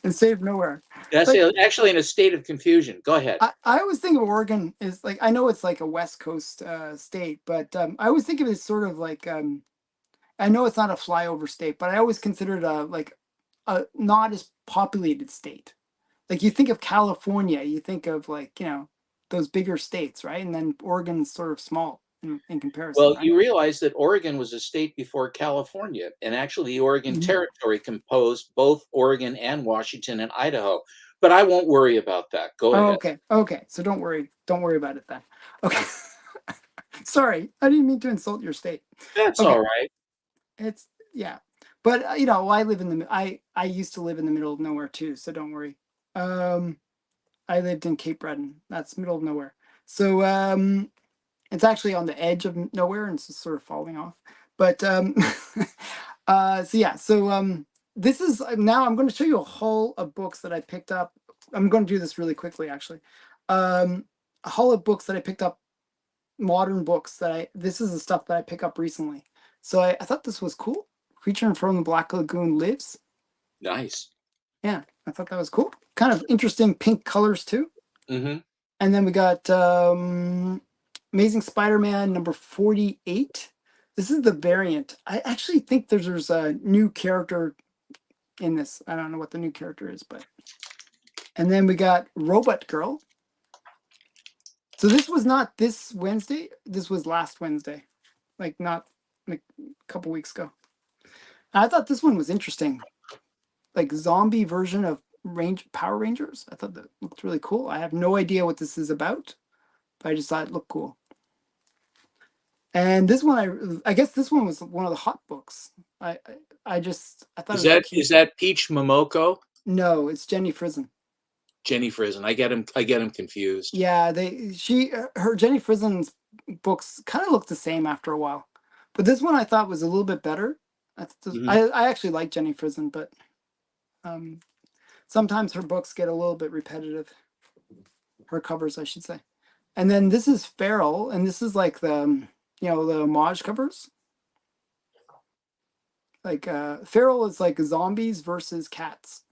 in state of nowhere? That's Like, actually in a state of confusion. Go ahead. I always think of Oregon as like, I know it's like a West Coast state, but I always think of it as sort of like I know it's not a flyover state, but I always consider it like a not as populated state. Like you think of California, you think of like, those bigger states, right? And then Oregon's sort of small in comparison, Well, right? you realize that Oregon was a state before California, and actually the Oregon Mhm. Territory composed both Oregon and Washington and Idaho. But I won't worry about that. Go Oh, ahead. okay. Okay. So don't worry. Don't worry about it then. Okay. Sorry. I didn't mean to insult your state. That's all Okay. right. It's yeah. But I live in the I used to live in the middle of nowhere too, so don't worry. Um I lived in Cape Breton. That's middle of nowhere. So it's actually on the edge of nowhere and it's just sort of falling off. But so yeah, so this is now I'm going to show you a haul of books that I picked up. I'm going to do this really quickly actually. A haul of books that I picked up, modern books that this is the stuff that I pick up recently. So I thought this was cool. Creature from the Black Lagoon Lives. Nice. Yeah, I thought that was cool. Kind of interesting pink colors too. Mm-hmm. And then we got Amazing Spider-Man number 48. This is the variant. I actually think there's a new character in this. I don't know what the new character is, but. And then we got Robot Girl. So this was not this Wednesday. This was last Wednesday. Not like a couple weeks ago. I thought this one was interesting. Like zombie version of Power Rangers. I thought that looked really cool. I have no idea what this is about, but I just thought it looked cool. And this one, I guess this one was one of the hot books. I thought Is it was that cute. is that Peach Momoko? No, it's Jenny Frison. Jenny Frison. I get him confused. Yeah, her Jenny Frison's books kind of look the same after a while, but this one I thought was a little bit better. Mhm. I actually like Jenny Frison, but sometimes her books get a little bit repetitive. Her covers, I should say. And then this is Feral, and this is like the the homage covers. Like Feral is like zombies versus cats.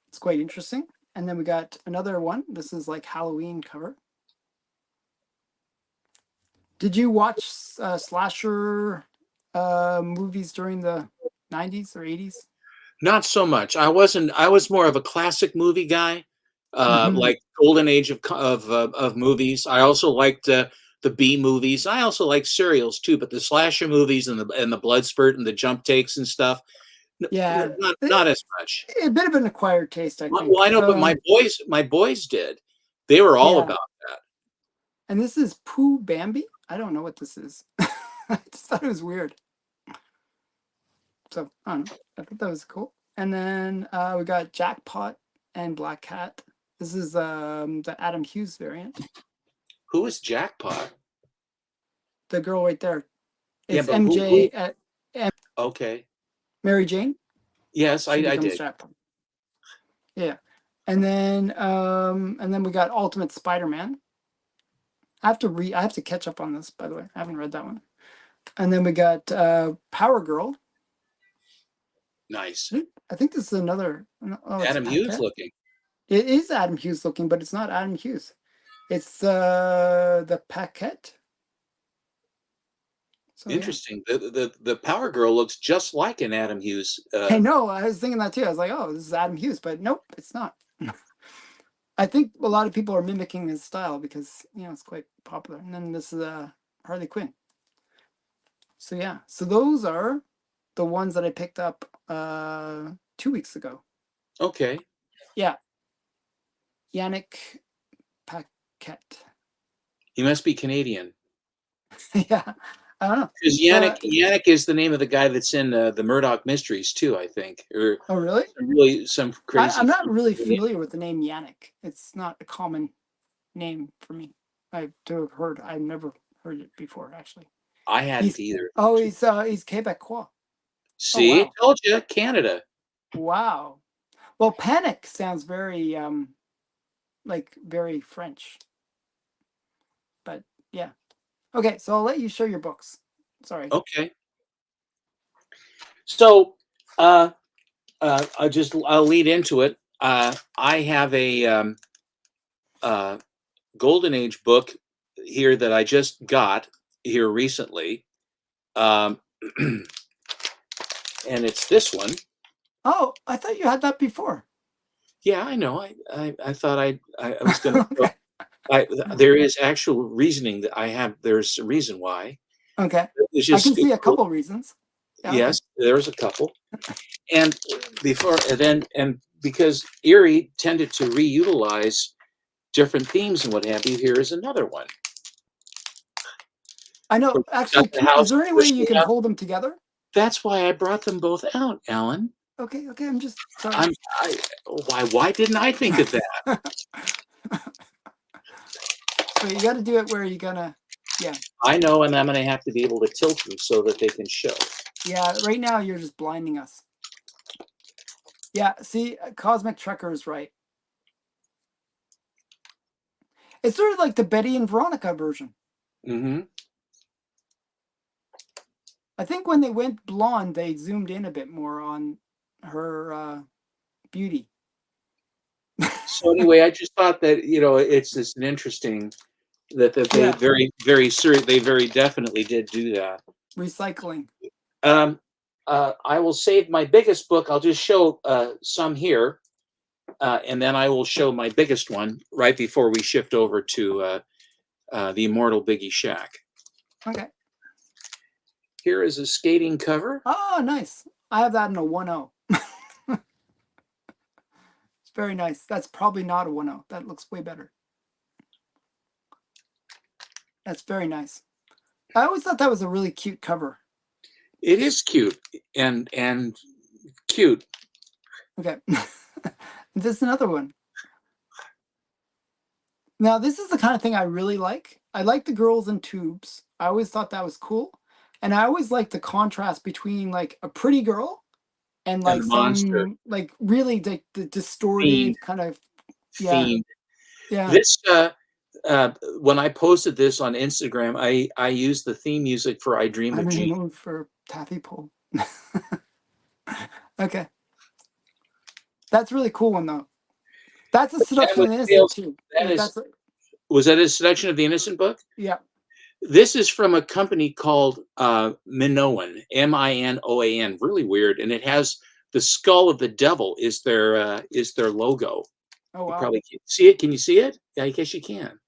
It's quite interesting. And then we got another one. This is like Halloween cover. Did you watch slasher movies during the 90s or 80s? Not so much. I was more of a classic movie guy, Mm-hmm. like golden age of movies. I also liked the B movies. I also like serials too, but the slasher movies and the blood spurt and the jump takes and stuff, Yeah, not as much. a bit of an acquired taste, I Well, think. I know, but my boys did. They were all Yeah, about that. and this is Pooh Bambi. I don't know what this is. I just thought it was weird. So I don't know. I thought that was cool. And then we got Jackpot and Black Cat. This is the Adam Hughes variant. Who is Jackpot? The girl right there. Yeah, It's but who? MJ Okay. Mary Jane. Yes, She I becomes did. Jackpot. Yeah. And then we got Ultimate Spider-Man. I have to catch up on this, by the way. I haven't read that one. And then we got Power Girl. Nice. I think this is another. Oh, it's Adam Hughes Paquette. looking. It is Adam Hughes looking, but it's not Adam Hughes. It's the Paquette. So yeah. Interesting. The Power Girl looks just like an Adam Hughes. I know. I was thinking that too. I was like, oh, this is Adam Hughes, but nope, it's not. I think a lot of people are mimicking his style because it's quite popular. And then this is Harley Quinn. So yeah, so those are the ones that I picked up 2 weeks ago. Okay. Yeah, Yannick Paquette. He must be Canadian. Yeah, I don't know. Because Yannick is the name of the guy that's in the Murdoch Mysteries too, I think, or Oh, really? some crazy. I'm not really familiar with the name Yannick. It's not a common name for me. I've never heard it before, actually. I hadn't either. Oh, he's Quebecois. See, wow. told you, Canada. Wow. Well, panic sounds very like very French. But yeah. Okay, so I'll let you show your books. Sorry. Okay. So, I'll lead into it. I have a Golden Age book here that I just got here recently, um, and it's this one. Oh, I thought you had that before. Yeah, I know. I thought I was going to. Okay. There is actual reasoning that I have. There's a reason why. Okay. It's I just can see a couple reasons. Yeah, yes, there's a couple, and because Erie tended to reutilize different themes and what have you, here is another one. I know. Actually, is there any way you can hold them together? That's why I brought them both out, Alan. Okay. I'm just sorry. Why didn't I think of that? But you got to do it where you're gonna. Yeah. I know, and I'm going to have to be able to tilt them so that they can show. Yeah. Right now, you're just blinding us. Yeah. See, Cosmic Trekker is right. It's sort of like the Betty and Veronica version. Mm-hmm. I think when they went blonde, they zoomed in a bit more on her beauty. So anyway, I just thought that it's just an interesting that they they very definitely did do that. Recycling. I will save my biggest book. I'll just show some here, and then I will show my biggest one right before we shift over to the Immortal Biggie Shack. Okay. Here is a skating cover. Oh, nice. I have that in a 1.0. It's very nice. That's probably not a 1.0. That looks way better. That's very nice. I always thought that was a really cute cover. It is cute and cute. Okay. This is another one. Now, this is the kind of thing I really like. I like the girls in tubes. I always thought that was cool. And I always like the contrast between like a pretty girl and like some like really the distorted kind of theme. Yeah. This when I posted this on Instagram, I used the theme music for I Dream of Jean. I'm in the mood for Taffy Pull. Okay. That's a really cool one though. That's a Seduction of the Innocent too. Was that a Seduction of the Innocent book? Yeah. This is from a company called Minoan, Minoan. Really weird, and it has the skull of the devil is their logo. Oh wow! You probably can't see it. Can you see it? Yeah, I guess you can.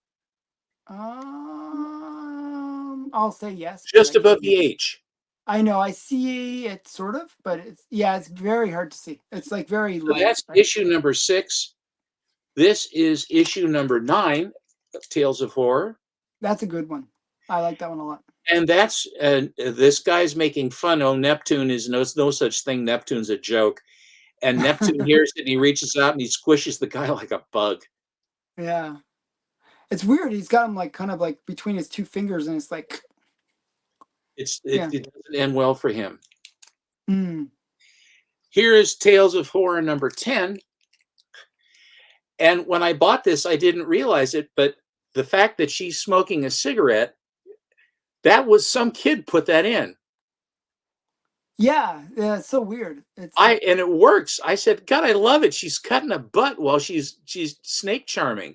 I'll say yes. Just above the H. I know. I see it sort of, but it's very hard to see. It's like very light. That's right? Issue number 6. This is issue number 9, Tales of Horror. That's a good one. I like that one a lot. And that's this guy's making fun. Oh, Neptune is no such thing. Neptune's a joke. And Neptune hears it and he reaches out and he squishes the guy like a bug. Yeah. It's weird. He's got him like kind of like between his two fingers and it's like. It doesn't end well for him. Mm. Here is Tales of Horror number 10. And when I bought this, I didn't realize it, but the fact that she's smoking a cigarette, that was some kid put that in. Yeah, it's so weird. And it works. I said, God, I love it. She's cutting a butt while she's snake charming.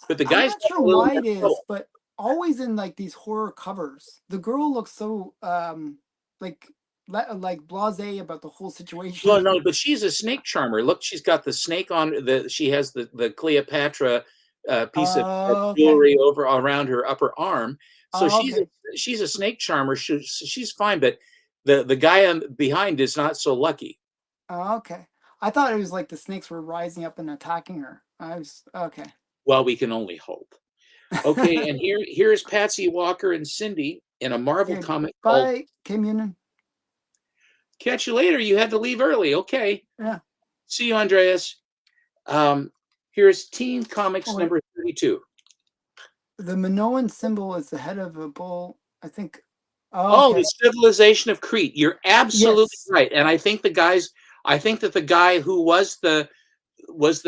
But the guy's I'm not sure why it is, but always in like these horror covers, the girl looks so like blasé about the whole situation. No, but she's a snake charmer. Look, she's got the snake on. She has the Cleopatra piece of jewelry around her upper arm. So she's a snake charmer. She's fine, but The guy behind is not so lucky. Oh, okay. I thought it was like the snakes were rising up and attacking her. I was okay. Well, we can only hope. Okay, and here's Patsy Walker and Cindy in a Marvel Okay, comic called bye, Kim Yunin. Catch You Later. You had to leave early. Okay. Yeah. See you, Andreas. Here's Teen Comics Oh, wait. number 32. The Minoan symbol is the head of a bull. I think. Oh, Oh, okay. the Civilization of Crete. You're absolutely Yes. right. And I think that the guy who was the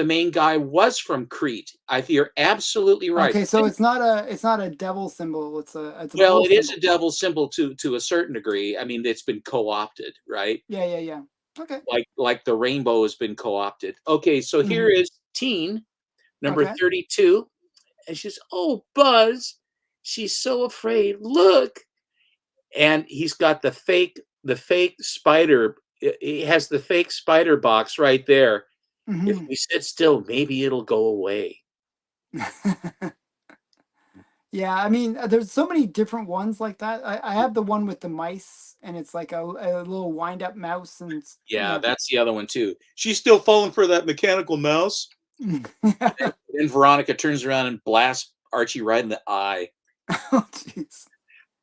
main guy was from Crete. You're absolutely right. Okay, so it's not a devil symbol. It's a Well, bull it is symbol. a devil symbol to a certain degree. I mean, it's been co-opted, right? Yeah. Okay. Like the rainbow has been co-opted. Okay, so here Mhm. is Teen number Okay. 32. And she's, oh, Buzz, she's so afraid. Look. And he's got the fake spider. He has the fake spider box right there. If Mhm. we sit still, maybe it'll go away. Yeah, I mean, there's so many different ones like that. I have the one with the mice, and it's like a little wind-up mouse, and Yeah, that's the other one too. She's still falling for that mechanical mouse. yeah. Then Veronica turns around and blasts Archie right in the eye. Oh, jeez.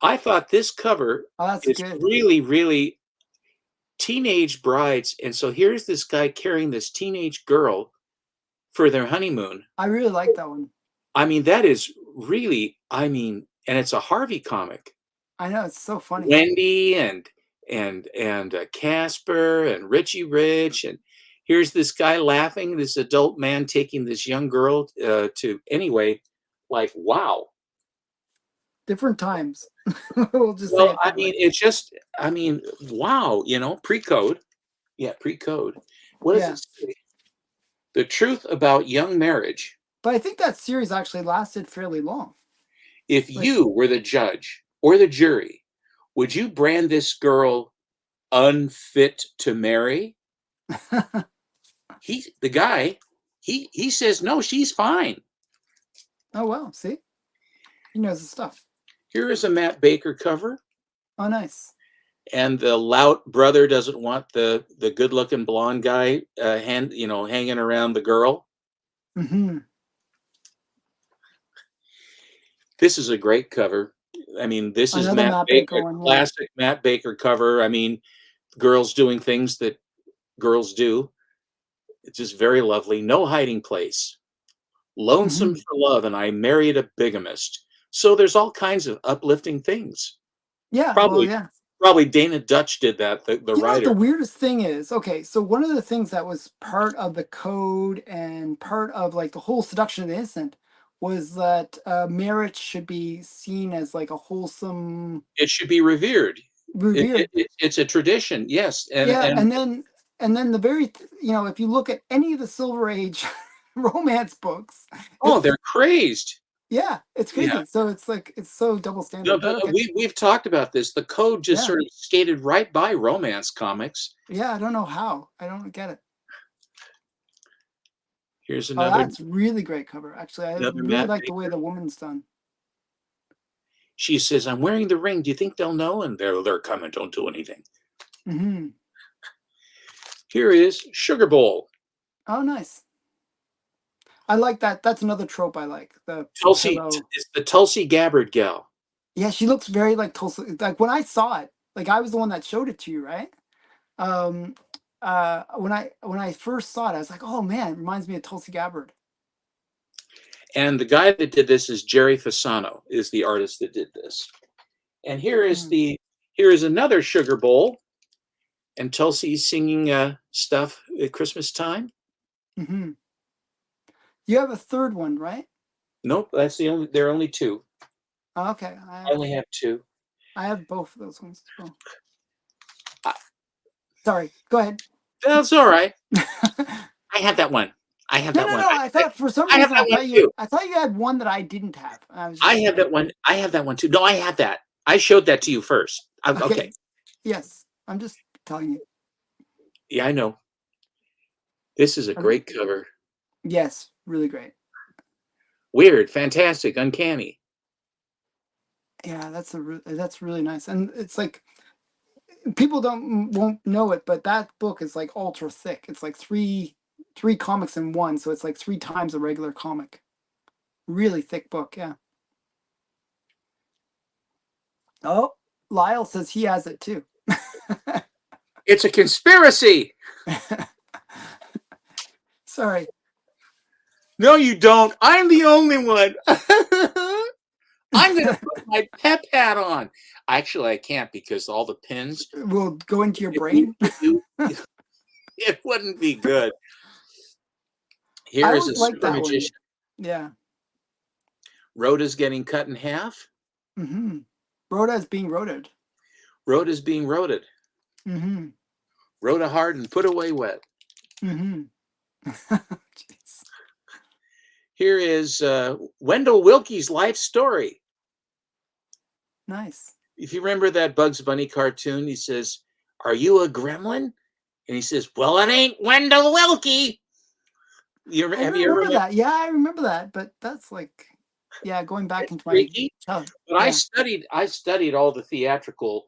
I thought this cover Oh, that's is good. really, really teenage brides. And so here's this guy carrying this teenage girl for their honeymoon. I really like that one. I mean, that is really, and it's a Harvey comic. I know it's so funny. Wendy and Casper and Richie Rich, and here's this guy laughing, this adult man taking this young girl to anyway, like wow. Different times. We'll just say Well, it that way. wow, pre-code. Yeah, pre-code. What does Yeah. it say? The truth about young marriage. But I think that series actually lasted fairly long. If Like, you were the judge or the jury, would you brand this girl unfit to marry? The guy, he says no, she's fine. oh well, see? He knows his stuff. Here is a Matt Baker cover, Oh, nice. and the lout brother doesn't want the good-looking blonde guy hanging around the girl. Hmm. This is a great cover. I mean, this is Another Matt Matt Baker Baker, one, yeah. classic Matt Baker cover. I mean, girls doing things that girls do. It's just very lovely. No hiding place. Lonesome Hmm. for love, and I married a bigamist. So there's all kinds of uplifting things. Yeah, well, Probably, yeah. probably Dana Dutch did that. The You know what the writer. weirdest thing is? Okay, so one of the things that was part of the code and part of like the whole seduction of the innocent was that marriage should be seen as like a wholesome, It should be revered. revered. It's a tradition, yes, and Yeah, and and then the very if you look at any of the Silver Age romance books, oh, it's they're crazed. yeah, it's Yeah, crazy. So it's like it's so double no, standard. But okay, we've talked about this. The code just yeah, sort of skated right by romance comics. yeah. I don't know how. I don't get it. Here's Oh, another that's really great cover. Actually, I another really Matt like the way Baker. the woman's done. She says, "I'm wearing the ring. Do you think they'll know?" And they're coming. Don't do anything. Hmm. Here is Sugar Bowl. Oh, nice. I like that. That's another trope I like. The Tulsi pillow. is the Tulsi Gabbard gal. Yeah, she looks very like Tulsa. Like when I saw it, like I was the one that showed it to you, right? Um, when I first saw it, I was like, oh man, it reminds me of Tulsi Gabbard. And the guy that did this is Jerry Fasano, is the artist that did this. And here is another Sugar Bowl, and Tulsi's singing stuff at Christmas time. Mm-hmm. You have a third one, right? Nope, there are only two. Oh, okay, I only have two. I have both of those ones as well. I, Sorry, go ahead. that's all right. I have that one. I have that one. No. I thought for some I have reason that one too. I thought you had one that I didn't have. I was I just have that one. I have that one too. No, I have that. I showed that to you first. Okay. okay. Yes, I'm just telling you. Yeah, I know. This is a great cover. Yes, really great. Weird, fantastic, uncanny. Yeah, that's really nice, and it's like people won't know it, but that book is like ultra thick. It's like three comics in one, so it's like 3 times a regular comic. Really thick book, yeah. Oh, Lyle says he has it too. It's a conspiracy. Sorry. No, you don't. I'm the only one. I'm going to put my pep hat on. Actually, I can't because all the pins Will go into your brain. It wouldn't be good. Here I is a always like super that one. magician. Yeah. Rhoda's getting cut in half. Mm-hmm. Rhoda is being roted. Rhoda's being roted. Mm-hmm. Rhoda hard and put away wet. Mm-hmm. Here is Wendell Wilkie's life story. Nice. If you remember that Bugs Bunny cartoon, he says, "Are you a gremlin?" And he says, "Well, it ain't Wendell Wilkie." Have you remember that? Yeah, I remember that. But that's like, yeah, going back into my childhood. But yeah. I studied all the theatrical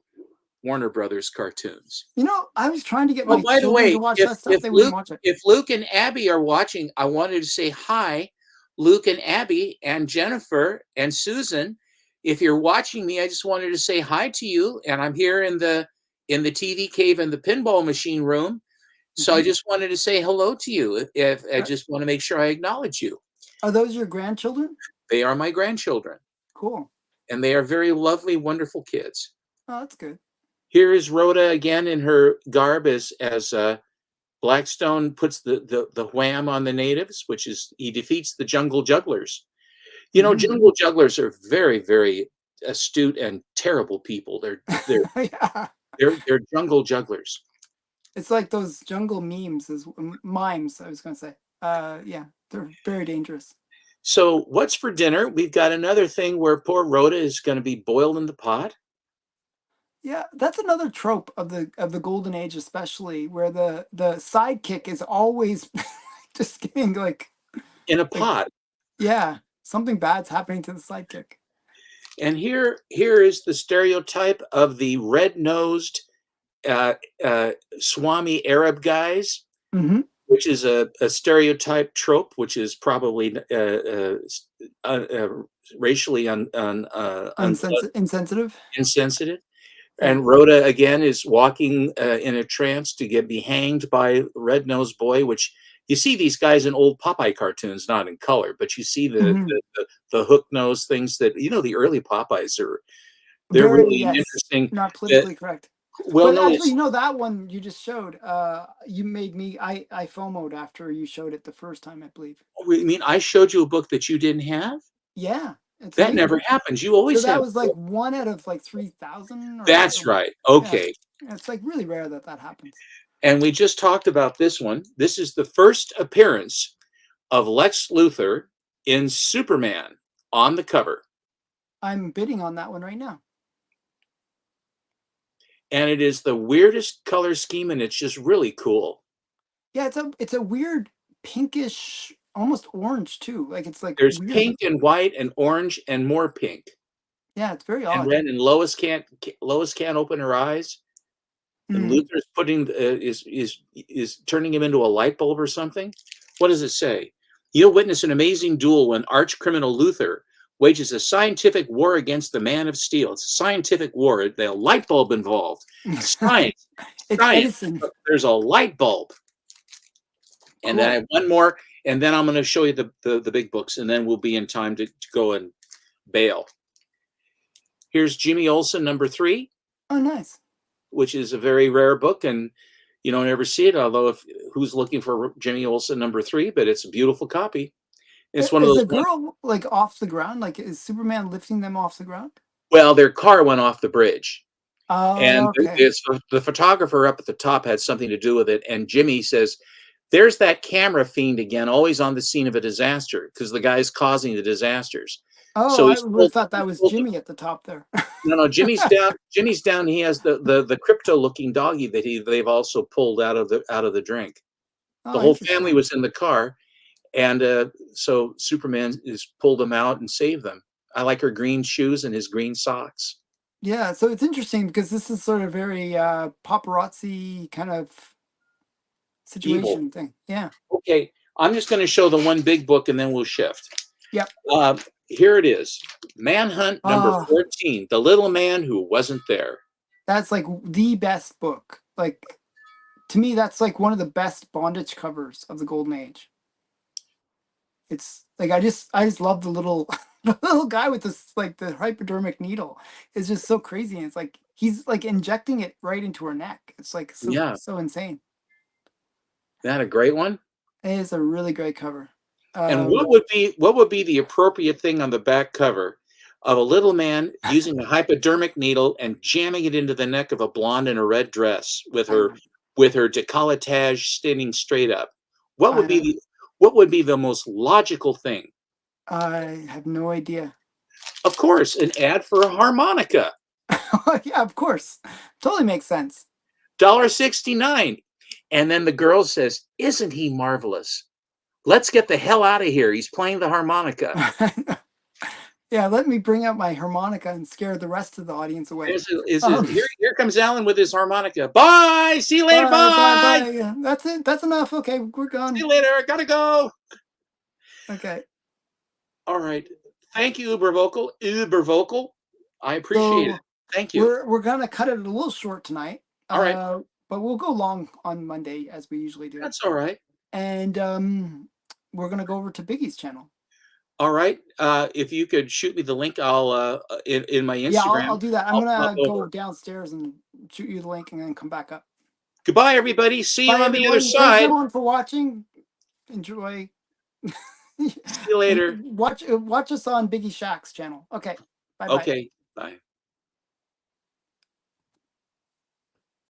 Warner Brothers cartoons. You know, I was trying to get my children to watch that stuff. They wouldn't watch it. If Luke and Abby are watching, I wanted to say hi, Luke and Abby and Jennifer and Susan. If you're watching me, I just wanted to say hi to you. And I'm here in the TV cave in the pinball machine room. So I just wanted to say hello to you. If I just want to make sure I acknowledge you. Are those your grandchildren? They are my grandchildren. Cool. And they are very lovely, wonderful kids. Oh, that's good. Here is Rhoda again in her garb as Blackstone puts the wham on the natives, which is he defeats the jungle jugglers. You know, jungle jugglers are very, very astute and terrible people. They're yeah. they're jungle jugglers. It's like those jungle mimes, mimes. I was going to say, yeah, they're very dangerous. So, what's for dinner? We've got another thing where poor Rhoda is going to be boiled in the pot. Yeah, that's another trope of the golden age, especially where the sidekick is always just getting like in a pot. Yeah, something bad's happening to the sidekick. And here is the stereotype of the red-nosed Swami Arab guys, which is a stereotype trope, which is probably racially insensitive. And Rhoda again is walking in a trance to be hanged by red-nosed boy, which you see these guys in old Popeye cartoons, not in color, but you see the hook nose things that, you know, the early Popeyes they're really interesting. Not politically correct. Well, but actually, you know, that one you just showed, you made me, I FOMO'd after you showed it the first time, I believe. I mean, I showed you a book that you didn't have? Yeah. That never happens. You always so have. That was like 1 out of like 3,000? That's right. Okay. Yeah, it's like really rare that happens. And we just talked about this one. This is the first appearance of Lex Luthor in Superman on the cover. I'm bidding on that one right now. And it is the weirdest color scheme, and it's just really cool. Yeah, it's a weird pinkish, almost orange too. Like it's like there's weird. Pink and white and orange and more pink. Yeah, it's very odd. And red. And Lois can't open her eyes. And Luthor's putting is turning him into a light bulb or something. What does it say? You'll witness an amazing duel when arch criminal Luthor wages a scientific war against the Man of Steel. It's a scientific war. There's a light bulb involved. Science. It's science. Edison. There's a light bulb. And then I have one more, and then I'm going to show you the big books, and then we'll be in time to go and bail. Here's Jimmy Olsen #3. Oh, nice. Which is a very rare book, and you don't ever see it. Although, who's looking for Jimmy Olsen #3? But it's a beautiful copy. It's one of those. Is the girl like off the ground? Like, is Superman lifting them off the ground? Well, their car went off the bridge. Oh, and okay. The photographer up at the top had something to do with it. And Jimmy says, "There's that camera fiend again, always on the scene of a disaster, because the guy's causing the disasters." Oh, so I thought that was Jimmy at the top there. No, Jimmy's down. Jimmy's down. He has the crypto-looking doggy that they've also pulled out of the drink. Oh, the whole family was in the car, and so Superman pulled them out and saved them. I like her green shoes and his green socks. Yeah, so it's interesting because this is sort of very paparazzi kind of Evil. situation thing. Yeah. Okay, I'm just going to show the one big book and then we'll shift. Yep. Here it is. Manhunt number Oh, 14, The Little Man Who Wasn't There. that's like the best book. Like to me, that's like one of the best bondage covers of the Golden Age. It's like I just love the little the little guy with this like the hypodermic needle. It's just so crazy. And it's like he's like injecting it right into her neck. It's like Yeah, so insane. that a great one? It is a really great cover. And Um, what would be the appropriate thing on the back cover of a little man using a hypodermic needle and jamming it into the neck of a blonde in a red dress I don't with her decolletage standing straight up? What would I be don't the what would be the most logical thing? I have no idea. Of course, an ad for a harmonica. Yeah, of course. Totally makes sense. $1.69. And then the girl says, "Isn't he marvelous? Let's get the hell out of here. He's playing the harmonica." Yeah, let me bring out my harmonica and scare the rest of the audience away. Um, Here comes Alan with his harmonica. Bye. See you later. bye, bye, Bye. bye. Yeah, that's it. That's enough. Okay, we're See gone. you later. I gotta go. Okay. All right. Thank you, Uber Vocal. Uber Vocal. I appreciate it. So Thank you. we're gonna cut it a little short tonight. All right. But we'll go long on Monday as we usually do. That's all right. And we're gonna go over to Biggie's channel. All right. If you could shoot me the link, I'll in my Yeah, Instagram. I'll do that. I'm I'll pop gonna go over. downstairs and shoot you the link and then come back up. Goodbye, everybody. See you Bye on the other everyone. Thanks side. everyone for watching. Enjoy. See you later. Watch us on Biggie Shack's channel. Okay. Bye bye. Okay. Bye.